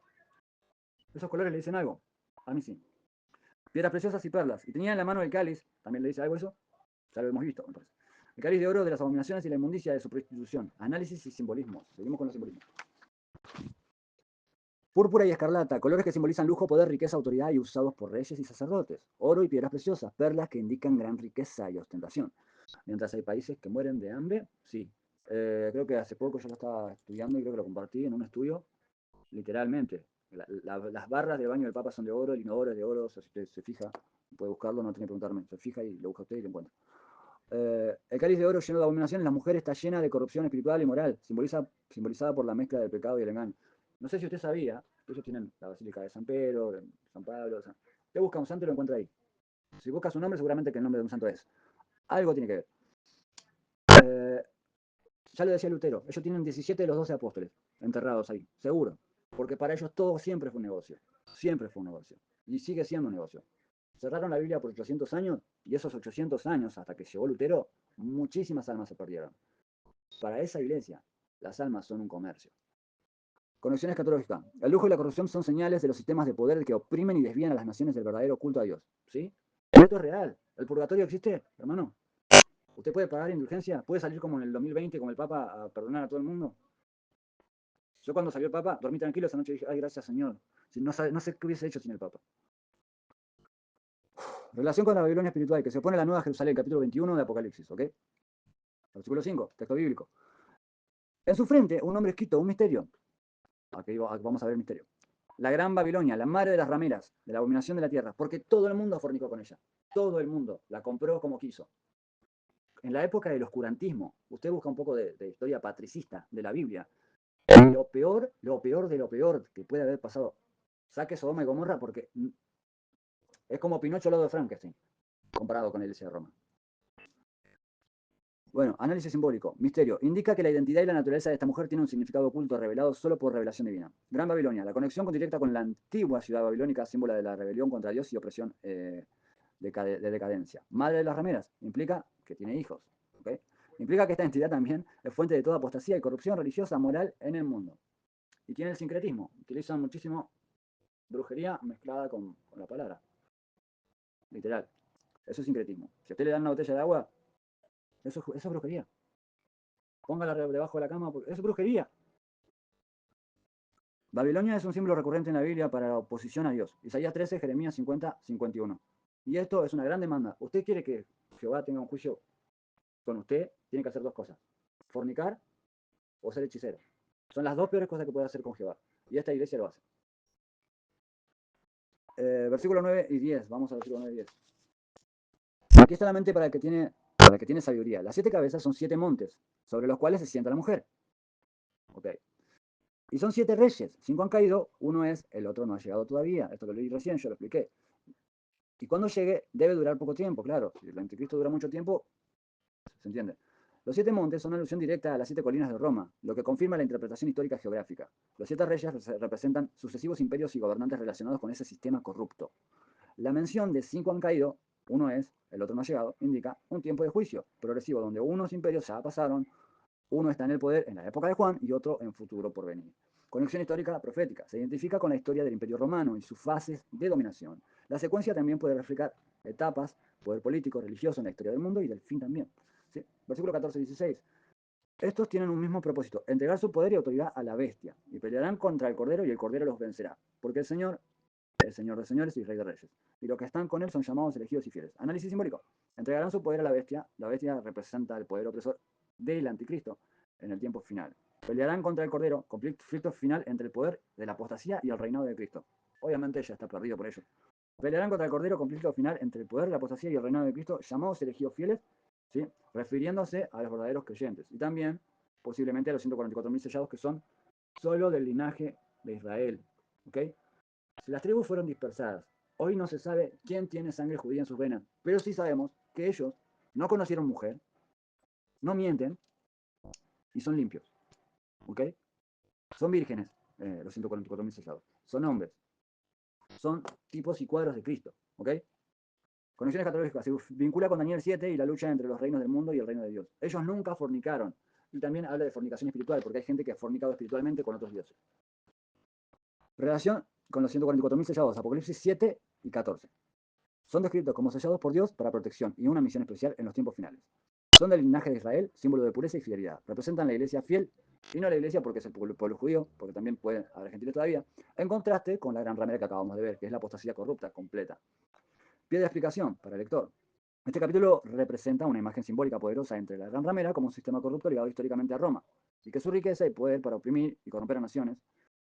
¿Esos colores le dicen algo? A mí sí. Piedras preciosas y perlas. Y tenía en la mano el cáliz. ¿También le dice algo eso? Ya lo hemos visto, me parece. El cáliz de oro de las abominaciones y la inmundicia de su prostitución. Análisis y simbolismos. Seguimos con los simbolismos. Púrpura y escarlata, colores que simbolizan lujo, poder, riqueza, autoridad y usados por reyes y sacerdotes. Oro y piedras preciosas, perlas que indican gran riqueza y ostentación. Mientras hay países que mueren de hambre, sí. Creo que hace poco yo lo estaba estudiando y creo que lo compartí en un estudio, literalmente. Las barras del baño del Papa son de oro, el inodoro es de oro, o sea, si usted se fija, puede buscarlo, no tiene que preguntarme, se fija y lo busca usted y lo encuentra. El cáliz de oro lleno de abominaciones, la mujer está llena de corrupción espiritual y moral, simbolizada por la mezcla del pecado y el engaño. No sé si usted sabía, ellos tienen la Basílica de San Pedro, de San Pablo, usted busca un santo y lo encuentra ahí. Si busca su nombre, seguramente que el nombre de un santo es. Algo tiene que ver. Eh, ya lo decía Lutero, ellos tienen 17 de los 12 apóstoles enterrados ahí, seguro. Porque para ellos todo siempre fue un negocio. Siempre fue un negocio. Y sigue siendo un negocio. Cerraron la Biblia por 800 años y esos 800 años, hasta que llegó Lutero, muchísimas almas se perdieron. Para esa iglesia, las almas son un comercio. Conexión escatológica. El lujo y la corrupción son señales de los sistemas de poder que oprimen y desvían a las naciones del verdadero culto a Dios. ¿Sí? Esto es real. ¿El purgatorio existe, hermano? ¿Usted puede pagar indulgencia? ¿Puede salir como en el 2020 como el Papa a perdonar a todo el mundo? Yo cuando salió el Papa, dormí tranquilo esa noche y dije, ay, gracias Señor. No sé qué hubiese hecho sin el Papa. Relación con la Babilonia espiritual, que se opone a la Nueva Jerusalén, capítulo 21 de Apocalipsis, ¿ok? Versículo 5, texto bíblico. En su frente, un hombre escrito, un misterio. Aquí vamos a ver el misterio. La gran Babilonia, la madre de las rameras, de la abominación de la tierra, porque todo el mundo fornicó con ella. Todo el mundo la compró como quiso. En la época del oscurantismo, usted busca un poco de historia patricista de la Biblia. Lo peor de lo peor que puede haber pasado. Saque Sodoma y Gomorra porque es como Pinocho al lado de Frankenstein, comparado con la iglesia de Roma. Bueno, análisis simbólico. Misterio. Indica que la identidad y la naturaleza de esta mujer tiene un significado oculto revelado solo por revelación divina. Gran Babilonia. La conexión directa con la antigua ciudad babilónica, símbolo de la rebelión contra Dios y opresión de decadencia. Madre de las rameras. Implica que tiene hijos. ¿Okay? Implica que esta entidad también es fuente de toda apostasía y corrupción religiosa, moral en el mundo. Y tiene el sincretismo. Utilizan muchísimo brujería mezclada con la palabra. Literal. Eso es sincretismo. Si a usted le dan una botella de agua, eso es brujería. Póngala debajo de la cama, porque eso es brujería. Babilonia es un símbolo recurrente en la Biblia para la oposición a Dios. Isaías 13, Jeremías 50, 51. Y esto es una gran demanda. Usted quiere que Jehová tenga un juicio con usted, tiene que hacer dos cosas. Fornicar o ser hechicero. Son las dos peores cosas que puede hacer con Jehová. Y esta iglesia lo hace. Versículo 9 y 10. Vamos al versículo 9 y 10. Aquí está la mente para el que tiene sabiduría. Las 7 cabezas son 7 montes, sobre los cuales se sienta la mujer. Ok. Y son 7 reyes. 5 han caído, uno es, el otro no ha llegado todavía. Esto que lo leí recién, yo lo expliqué. Y cuando llegue, debe durar poco tiempo, claro. Si el anticristo dura mucho tiempo, se entiende. Los 7 montes son una alusión directa a las 7 colinas de Roma, lo que confirma la interpretación histórica geográfica. Los 7 reyes representan sucesivos imperios y gobernantes relacionados con ese sistema corrupto. La mención de 5 han caído, uno es, el otro no ha llegado, indica un tiempo de juicio progresivo donde unos imperios ya pasaron, uno está en el poder en la época de Juan y otro en futuro por venir. Conexión histórica profética. Se identifica con la historia del Imperio Romano y sus fases de dominación. La secuencia también puede reflejar etapas, poder político, religioso en la historia del mundo y del fin también. ¿Sí? Versículo 14-16. Estos tienen un mismo propósito, entregar su poder y autoridad a la bestia, y pelearán contra el Cordero y el Cordero los vencerá. Porque el Señor el Señor de señores y Rey de reyes. Y los que están con él son llamados elegidos y fieles. Análisis simbólico. Entregarán su poder a la bestia. La bestia representa el poder opresor del anticristo en el tiempo final. Pelearán contra el Cordero, conflicto final entre el poder de la apostasía y el reinado de Cristo. Obviamente ya está perdido por ello. Pelearán contra el Cordero, conflicto final entre el poder de la apostasía y el reinado de Cristo, llamados elegidos fieles, ¿sí? Refiriéndose a los verdaderos creyentes. Y también, posiblemente, a los 144.000 sellados que son solo del linaje de Israel. ¿Okay? Si las tribus fueron dispersadas, hoy no se sabe quién tiene sangre judía en sus venas, pero sí sabemos que ellos no conocieron mujer, no mienten y son limpios. ¿Ok? Son vírgenes, los 144.000 sellados. Son hombres. Son tipos y cuadros de Cristo. ¿Ok? Conexiones catológicas. Se vincula con Daniel 7 y la lucha entre los reinos del mundo y el reino de Dios. Ellos nunca fornicaron. Y también habla de fornicación espiritual, porque hay gente que ha fornicado espiritualmente con otros dioses. Relación con los 144.000 sellados, Apocalipsis 7 y 14. Son descritos como sellados por Dios para protección y una misión especial en los tiempos finales. Son del linaje de Israel, símbolo de pureza y fidelidad. Representan la iglesia fiel, y no la iglesia porque es el pueblo judío, porque también puede haber gentiles todavía, en contraste con la gran ramera que acabamos de ver, que es la apostasía corrupta completa. Pie de explicación para el lector. Este capítulo representa una imagen simbólica poderosa entre la gran ramera como un sistema corrupto ligado históricamente a Roma, y que su riqueza y poder para oprimir y corromper a naciones.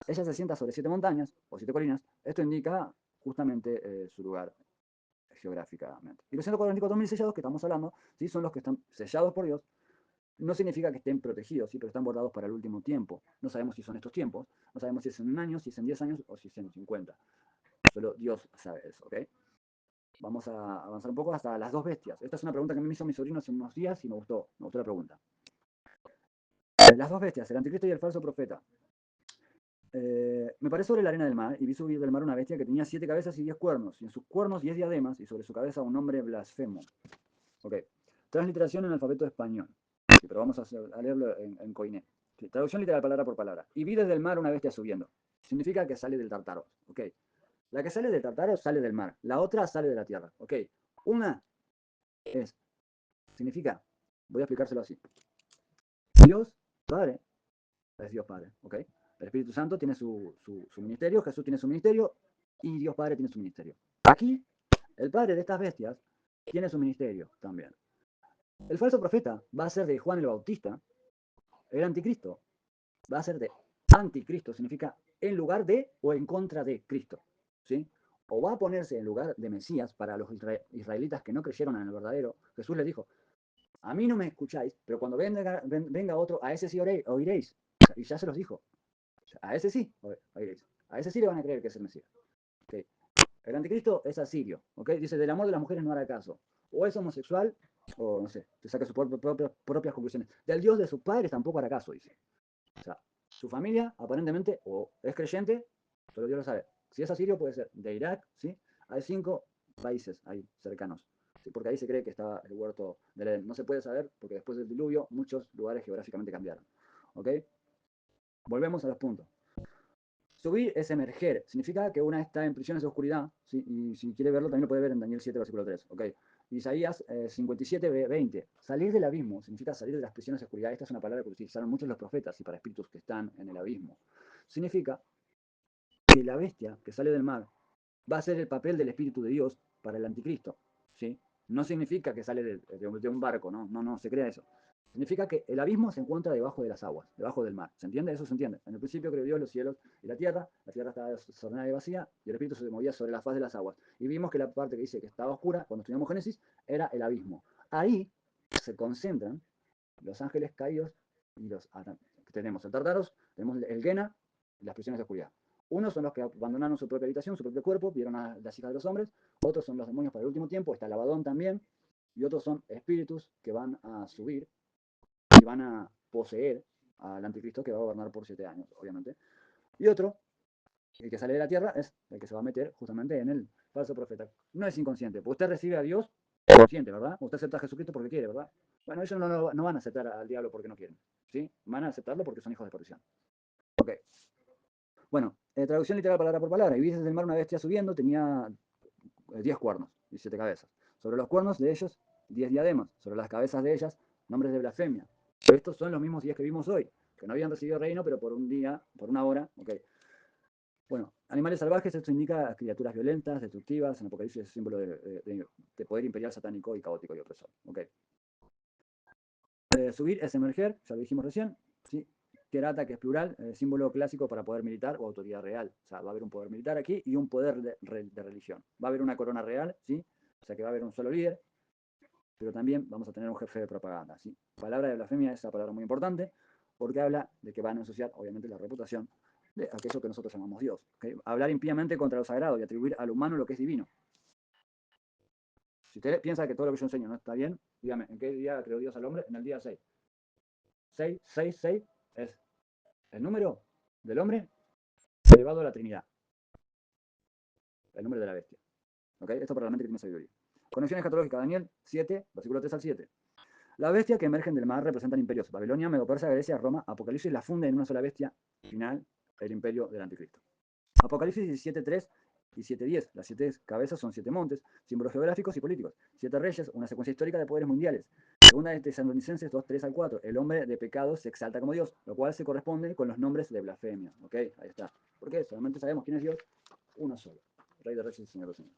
Ella se sienta sobre 7 montañas o 7 colinas. Esto indica justamente su lugar geográficamente. Y los 144.000 sellados que estamos hablando, ¿sí? Son los que están sellados por Dios. No significa que estén protegidos, ¿sí? Pero están guardados para el último tiempo. No sabemos si son estos tiempos, no sabemos si es en un año, si es en 10 años o si es en 50. Solo Dios sabe eso, ¿ok? Vamos a avanzar un poco hasta las dos bestias. Esta es una pregunta que me hizo mi sobrino hace unos días y me gustó la pregunta. Las dos bestias, el anticristo y el falso profeta. Me paré sobre la arena del mar y vi subir del mar una bestia que tenía 7 cabezas y 10 cuernos, y en sus cuernos 10 diademas, y sobre su cabeza un nombre blasfemo. Ok. Transliteración en alfabeto español. Sí, pero vamos a leerlo en Koiné. Sí, traducción literal palabra por palabra. Y vi desde el mar una bestia subiendo. Significa que sale del Tartaro. Ok. La que sale del Tartaro sale del mar. La otra sale de la tierra. Ok. Una es, significa, voy a explicárselo así. Dios Padre es Dios Padre. Ok. El Espíritu Santo tiene su ministerio, Jesús tiene su ministerio y Dios Padre tiene su ministerio. Aquí, el padre de estas bestias tiene su ministerio también. El falso profeta va a ser de Juan el Bautista. El anticristo va a ser de anticristo, significa en lugar de o en contra de Cristo. ¿Sí? O va a ponerse en lugar de Mesías para los israelitas que no creyeron en el verdadero. Jesús les dijo, a mí no me escucháis, pero cuando venga otro, a ese sí oiréis. Y ya se los dijo. A ese sí oiréis. A ese sí le van a creer que es el Mesías. ¿Okay? El anticristo es asirio. ¿Okay? Dice, del amor de las mujeres no hará caso. O es homosexual, o no sé, te saca sus propias conclusiones. Del Dios de sus padres tampoco hará caso, dice. O sea, su familia aparentemente o es creyente, solo Dios lo sabe. Si es asirio puede ser de Irak, ¿sí? Hay 5 países ahí cercanos, ¿sí? Porque ahí se cree que estaba el huerto del Edén. No se puede saber porque después del diluvio muchos lugares geográficamente cambiaron. ¿Ok? Volvemos a los puntos. Subir es emerger, significa que una está en prisiones de oscuridad, ¿sí? Y si quiere verlo también lo puede ver en Daniel 7, versículo 3. ¿Ok? Isaías 57, 20. Salir del abismo significa salir de las prisiones de oscuridad. Esta es una palabra que utilizaron muchos los profetas y para espíritus que están en el abismo. Significa que la bestia que sale del mar va a ser el papel del Espíritu de Dios para el anticristo. ¿Sí? No significa que sale de un barco, ¿no? No, se crea eso. Significa que el abismo se encuentra debajo de las aguas, debajo del mar. ¿Se entiende? Eso se entiende. En el principio creó Dios los cielos y la tierra estaba desordenada y vacía, y el Espíritu se movía sobre la faz de las aguas. Y vimos que la parte que dice que estaba oscura, cuando estudiamos Génesis, era el abismo. Ahí se concentran los ángeles caídos y los tenemos el Tartaros, tenemos el Gena y las prisiones de oscuridad. Unos son los que abandonaron su propia habitación, su propio cuerpo, vieron a las hijas de los hombres. Otros son los demonios para el último tiempo, está el Abadón también. Y otros son espíritus que van a subir y van a poseer al anticristo que va a gobernar por 7 años, obviamente. Y otro, el que sale de la tierra, es el que se va a meter justamente en el falso profeta. No es inconsciente, porque usted recibe a Dios consciente, ¿verdad? Usted acepta a Jesucristo porque quiere, ¿verdad? Bueno, ellos no van a aceptar al diablo porque no quieren, ¿sí? Van a aceptarlo porque son hijos de perdición. Ok. Bueno, traducción literal palabra por palabra. Y vi desde el mar una bestia subiendo, tenía 10 cuernos y 7 cabezas. Sobre los cuernos de ellos, 10 diademas. Sobre las cabezas de ellas, nombres de blasfemia. Pero estos son los mismos 10 que vimos hoy, que no habían recibido reino, pero por un día, por una hora, ok. Bueno, animales salvajes, esto indica criaturas violentas, destructivas, en Apocalipsis es símbolo de poder imperial satánico y caótico y opresor. Okay. Subir es emerger, ya lo dijimos recién. ¿Sí? Querata, que es plural, símbolo clásico para poder militar o autoridad real. O sea, va a haber un poder militar aquí y un poder de religión. Va a haber una corona real, ¿sí? O sea que va a haber un solo líder, pero también vamos a tener un jefe de propaganda. ¿Sí? Palabra de blasfemia es una palabra muy importante porque habla de que van a ensuciar, obviamente, la reputación de aquello que nosotros llamamos Dios. ¿Okay? Hablar impíamente contra lo sagrado y atribuir al humano lo que es divino. Si usted piensa que todo lo que yo enseño no está bien, dígame, ¿en qué día creó Dios al hombre? En el día 6. 6 es el número del hombre elevado a la Trinidad, el número de la bestia. ¿Okay? Esto para la mente que tiene sabiduría. Conexión escatológica, Daniel 7, versículo 3 al 7. La bestia que emergen del mar representan imperios. Babilonia, Medo-Persia, Grecia, Roma. Apocalipsis la funde en una sola bestia final, el imperio del anticristo. Apocalipsis 17:3 y 7:10. Las 7 cabezas son 7 montes, símbolos geográficos y políticos. 7 reyes, una secuencia histórica de poderes mundiales. Segunda de Tesalonicenses 2:3 al 4. El hombre de pecado se exalta como Dios, lo cual se corresponde con los nombres de blasfemia. ¿Ok? Ahí está. ¿Por qué? Solamente sabemos quién es Dios, uno solo. Rey de reyes y señor de señores.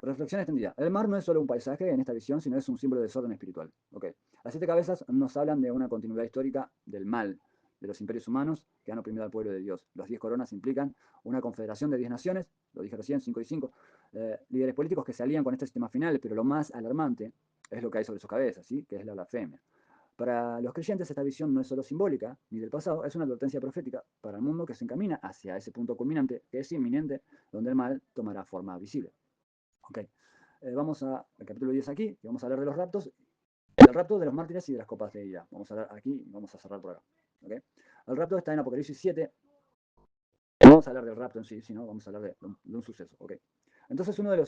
Reflexión extendida. El mar no es solo un paisaje en esta visión, sino es un símbolo de desorden espiritual. Okay. Las 7 cabezas nos hablan de una continuidad histórica del mal, de los imperios humanos que han oprimido al pueblo de Dios. Los 10 coronas implican una confederación de 10 naciones, lo dije recién, 5 y 5, líderes políticos que se alían con este sistema final, pero lo más alarmante es lo que hay sobre sus cabezas, ¿sí? Que es la blasfemia. Para los creyentes esta visión no es solo simbólica, ni del pasado, es una advertencia profética para el mundo que se encamina hacia ese punto culminante, que es inminente, donde el mal tomará forma visible. Okay. Vamos al capítulo 10 aquí, y vamos a hablar de los raptos, del rapto de los mártires y de las copas de ira. Vamos a hablar aquí y vamos a cerrar por acá. ¿Okay? El rapto está en Apocalipsis 7. No vamos a hablar del rapto en sí, sino vamos a hablar de un suceso. ¿Okay? Entonces uno de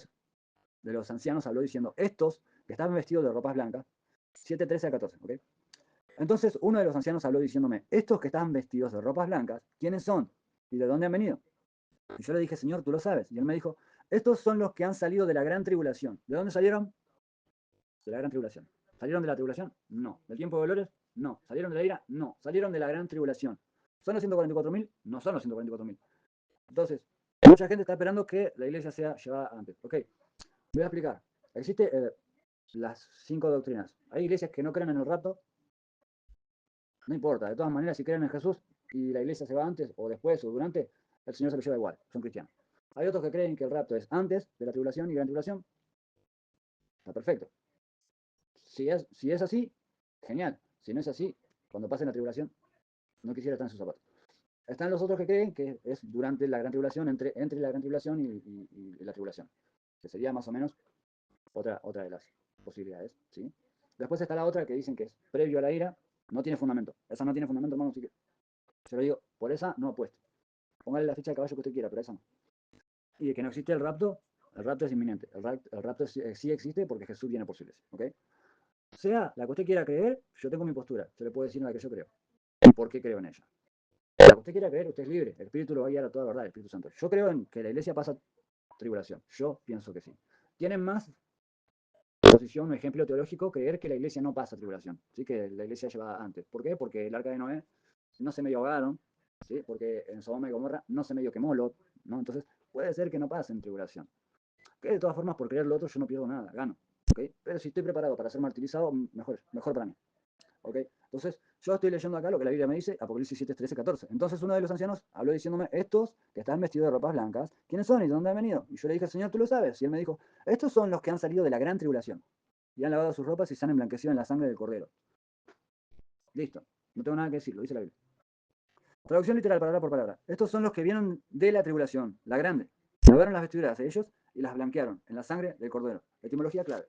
los ancianos habló diciendo, estos que estaban vestidos de ropas blancas, 7, 13 a 14. ¿Okay? Entonces uno de los ancianos habló diciéndome, estos que estaban vestidos de ropas blancas, ¿quiénes son? ¿Y de dónde han venido? Y yo le dije, Señor, tú lo sabes. Y él me dijo, estos son los que han salido de la gran tribulación. ¿De dónde salieron? De la gran tribulación. ¿Salieron de la tribulación? No. ¿Del tiempo de dolores? No. ¿Salieron de la ira? No. Salieron de la gran tribulación. ¿Son los 144.000? No son los 144.000. Entonces, mucha gente está esperando que la iglesia sea llevada antes. Ok, voy a explicar. Existen las 5 doctrinas. Hay iglesias que no creen en el rapto. No importa. De todas maneras, si creen en Jesús y la iglesia se va antes o después o durante, el Señor se lo lleva igual. Son cristianos. Hay otros que creen que el rapto es antes de la tribulación y gran tribulación. Está perfecto. Si es así, genial. Si no es así, cuando pase la tribulación, no quisiera estar en sus zapatos. Están los otros que creen que es durante la gran tribulación, entre la gran tribulación y la tribulación, que sería más o menos otra de las posibilidades. ¿Sí? Después está la otra que dicen que es previo a la ira, no tiene fundamento. Esa no tiene fundamento, hermano, así que yo le digo, por esa no apuesto. Póngale la ficha de caballo que usted quiera, pero esa no. Y de que no existe el rapto es inminente. El rapto sí existe porque Jesús viene por su iglesia. ¿Okay? Sea la que usted quiera creer, yo tengo mi postura. Yo le puedo decir la que yo creo. ¿Y por qué creo en ella? La que usted quiera creer, usted es libre. El Espíritu lo va a guiar a toda verdad, el Espíritu Santo. Yo creo en que la iglesia pasa tribulación. Yo pienso que sí. Tienen más posición o ejemplo teológico creer que la iglesia no pasa tribulación. ¿Sí? Que la iglesia lleva antes. ¿Por qué? Porque el arca de Noé no se medio ahogaron. ¿Sí? Porque en Sodoma y Gomorra no se medio quemó Lot. ¿No? Entonces puede ser que no pasen tribulación. Que de todas formas, por creer lo otro, yo no pierdo nada, gano. ¿Okay? Pero si estoy preparado para ser martirizado, mejor para mí. ¿Okay? Entonces, yo estoy leyendo acá lo que la Biblia me dice, Apocalipsis 7, 13, 14. Entonces uno de los ancianos habló diciéndome, estos que están vestidos de ropas blancas, ¿quiénes son y de dónde han venido? Y yo le dije, Señor, tú lo sabes. Y él me dijo, estos son los que han salido de la gran tribulación. Y han lavado sus ropas y se han emblanquecido en la sangre del cordero. Listo. No tengo nada que decir, lo dice la Biblia. Traducción literal, palabra por palabra. Estos son los que vienen de la tribulación, la grande. Lavaron las vestiduras de ellos y las blanquearon en la sangre del cordero. Etimología clave.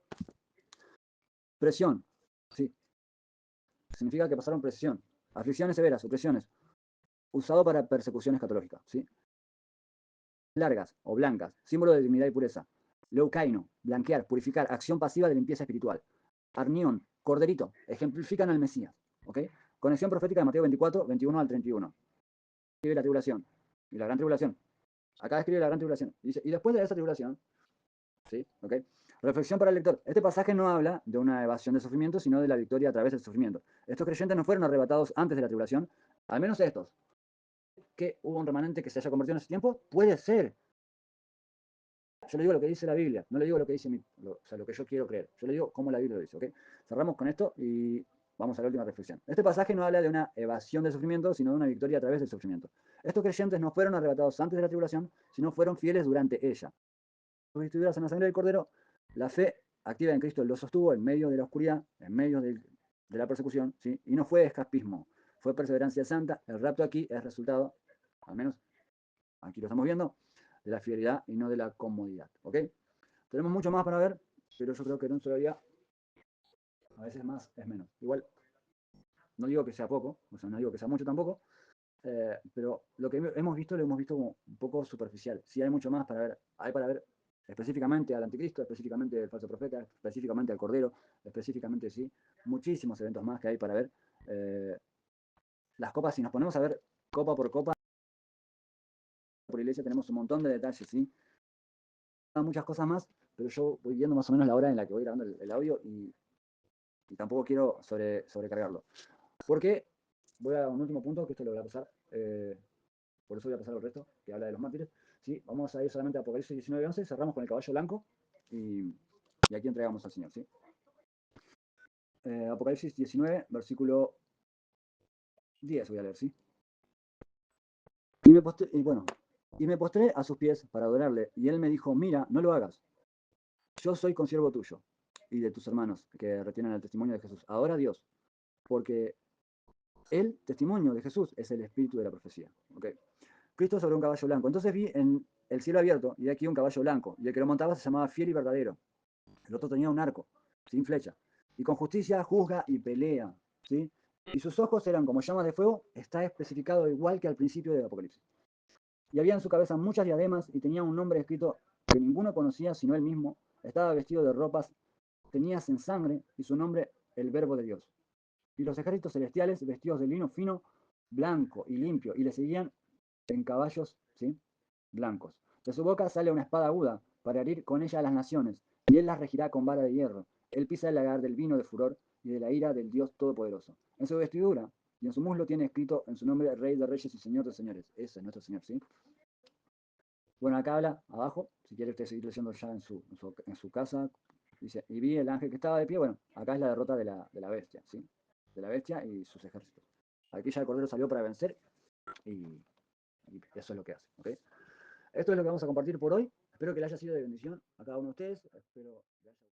Presión. Sí. Significa que pasaron presión. Aflicciones severas, opresiones. Usado para persecución escatológica. ¿Sí? Largas o blancas. Símbolo de dignidad y pureza. Leucaino. Blanquear, purificar. Acción pasiva de limpieza espiritual. Arnión. Corderito. Ejemplifican al Mesías. ¿Ok? Conexión profética de Mateo 24, 21 al 31. Escribe la tribulación. Y la gran tribulación. Acá escribe la gran tribulación. Dice, y después de esa tribulación, ¿sí? ¿Ok? Reflexión para el lector. Este pasaje no habla de una evasión del sufrimiento, sino de la victoria a través del sufrimiento. Estos creyentes no fueron arrebatados antes de la tribulación, al menos estos. que hubo un remanente que se haya convertido en ese tiempo? Puede ser. Yo le digo lo que dice la Biblia, no le digo lo que dice lo que yo quiero creer. Yo le digo cómo la Biblia lo dice, ¿ok? Cerramos con esto y vamos a la última reflexión. Este pasaje no habla de una evasión del sufrimiento, sino de una victoria a través del sufrimiento. Estos creyentes no fueron arrebatados antes de la tribulación, sino fueron fieles durante ella. Sus vestiduras en la sangre del Cordero, la fe activa en Cristo los sostuvo en medio de la oscuridad, en medio de la persecución, ¿sí? Y no fue escapismo, fue perseverancia santa. El rapto aquí es resultado, al menos aquí lo estamos viendo, de la fidelidad y no de la comodidad, ¿ok? Tenemos mucho más para ver, pero yo creo que en un solo día, a veces más es menos. Igual, no digo que sea poco, o sea, no digo que sea mucho tampoco, pero lo que hemos visto lo hemos visto como un poco superficial. Sí hay mucho más para ver, hay para ver específicamente al anticristo, específicamente al falso profeta, específicamente al cordero, específicamente, sí, muchísimos eventos más que hay para ver. Eh, las copas, si nos ponemos a ver copa por iglesia, tenemos un montón de detalles, ¿sí? Muchas cosas más, pero yo voy viendo más o menos la hora en la que voy grabando el audio y tampoco quiero sobrecargarlo. Porque voy a un último punto, que esto lo voy a pasar, por eso voy a pasar al resto, que habla de los mártires. ¿Sí? Vamos a ir solamente a Apocalipsis 19:11, cerramos con el caballo blanco y aquí entregamos al Señor. ¿Sí? Apocalipsis 19, versículo 10 voy a leer, ¿sí? Y me postré a sus pies para adorarle, y él me dijo, mira, no lo hagas, yo soy consiervo tuyo y de tus hermanos que retienen el testimonio de Jesús. Adora a Dios, porque el testimonio de Jesús es el espíritu de la profecía. ¿Okay? Cristo sobre un caballo blanco. Entonces vi en el cielo abierto y de aquí un caballo blanco, y el que lo montaba se llamaba Fiel y Verdadero. El otro tenía un arco, sin flecha, y con justicia juzga y pelea. ¿Sí? Y sus ojos eran como llamas de fuego, está especificado igual que al principio del Apocalipsis. Y había en su cabeza muchas diademas y tenía un nombre escrito que ninguno conocía sino él mismo. Estaba vestido de ropas tenías en sangre y su nombre el Verbo de Dios. Y los ejércitos celestiales vestidos de lino fino, blanco y limpio, y le seguían en caballos, ¿sí? Blancos. De su boca sale una espada aguda para herir con ella a las naciones, y él las regirá con vara de hierro. Él pisa el lagar del vino de furor y de la ira del Dios Todopoderoso. En su vestidura y en su muslo tiene escrito en su nombre Rey de Reyes y Señor de Señores. Ese es nuestro Señor, ¿sí? Bueno, acá habla, abajo, si quiere usted seguir leyendo ya en su casa, dice, y vi el ángel que estaba de pie, bueno, acá es la derrota de la bestia, ¿sí? De la bestia y sus ejércitos. Aquí ya el Cordero salió para vencer y eso es lo que hace, ¿ok? Esto es lo que vamos a compartir por hoy. Espero que le haya sido de bendición a cada uno de ustedes. Espero que haya...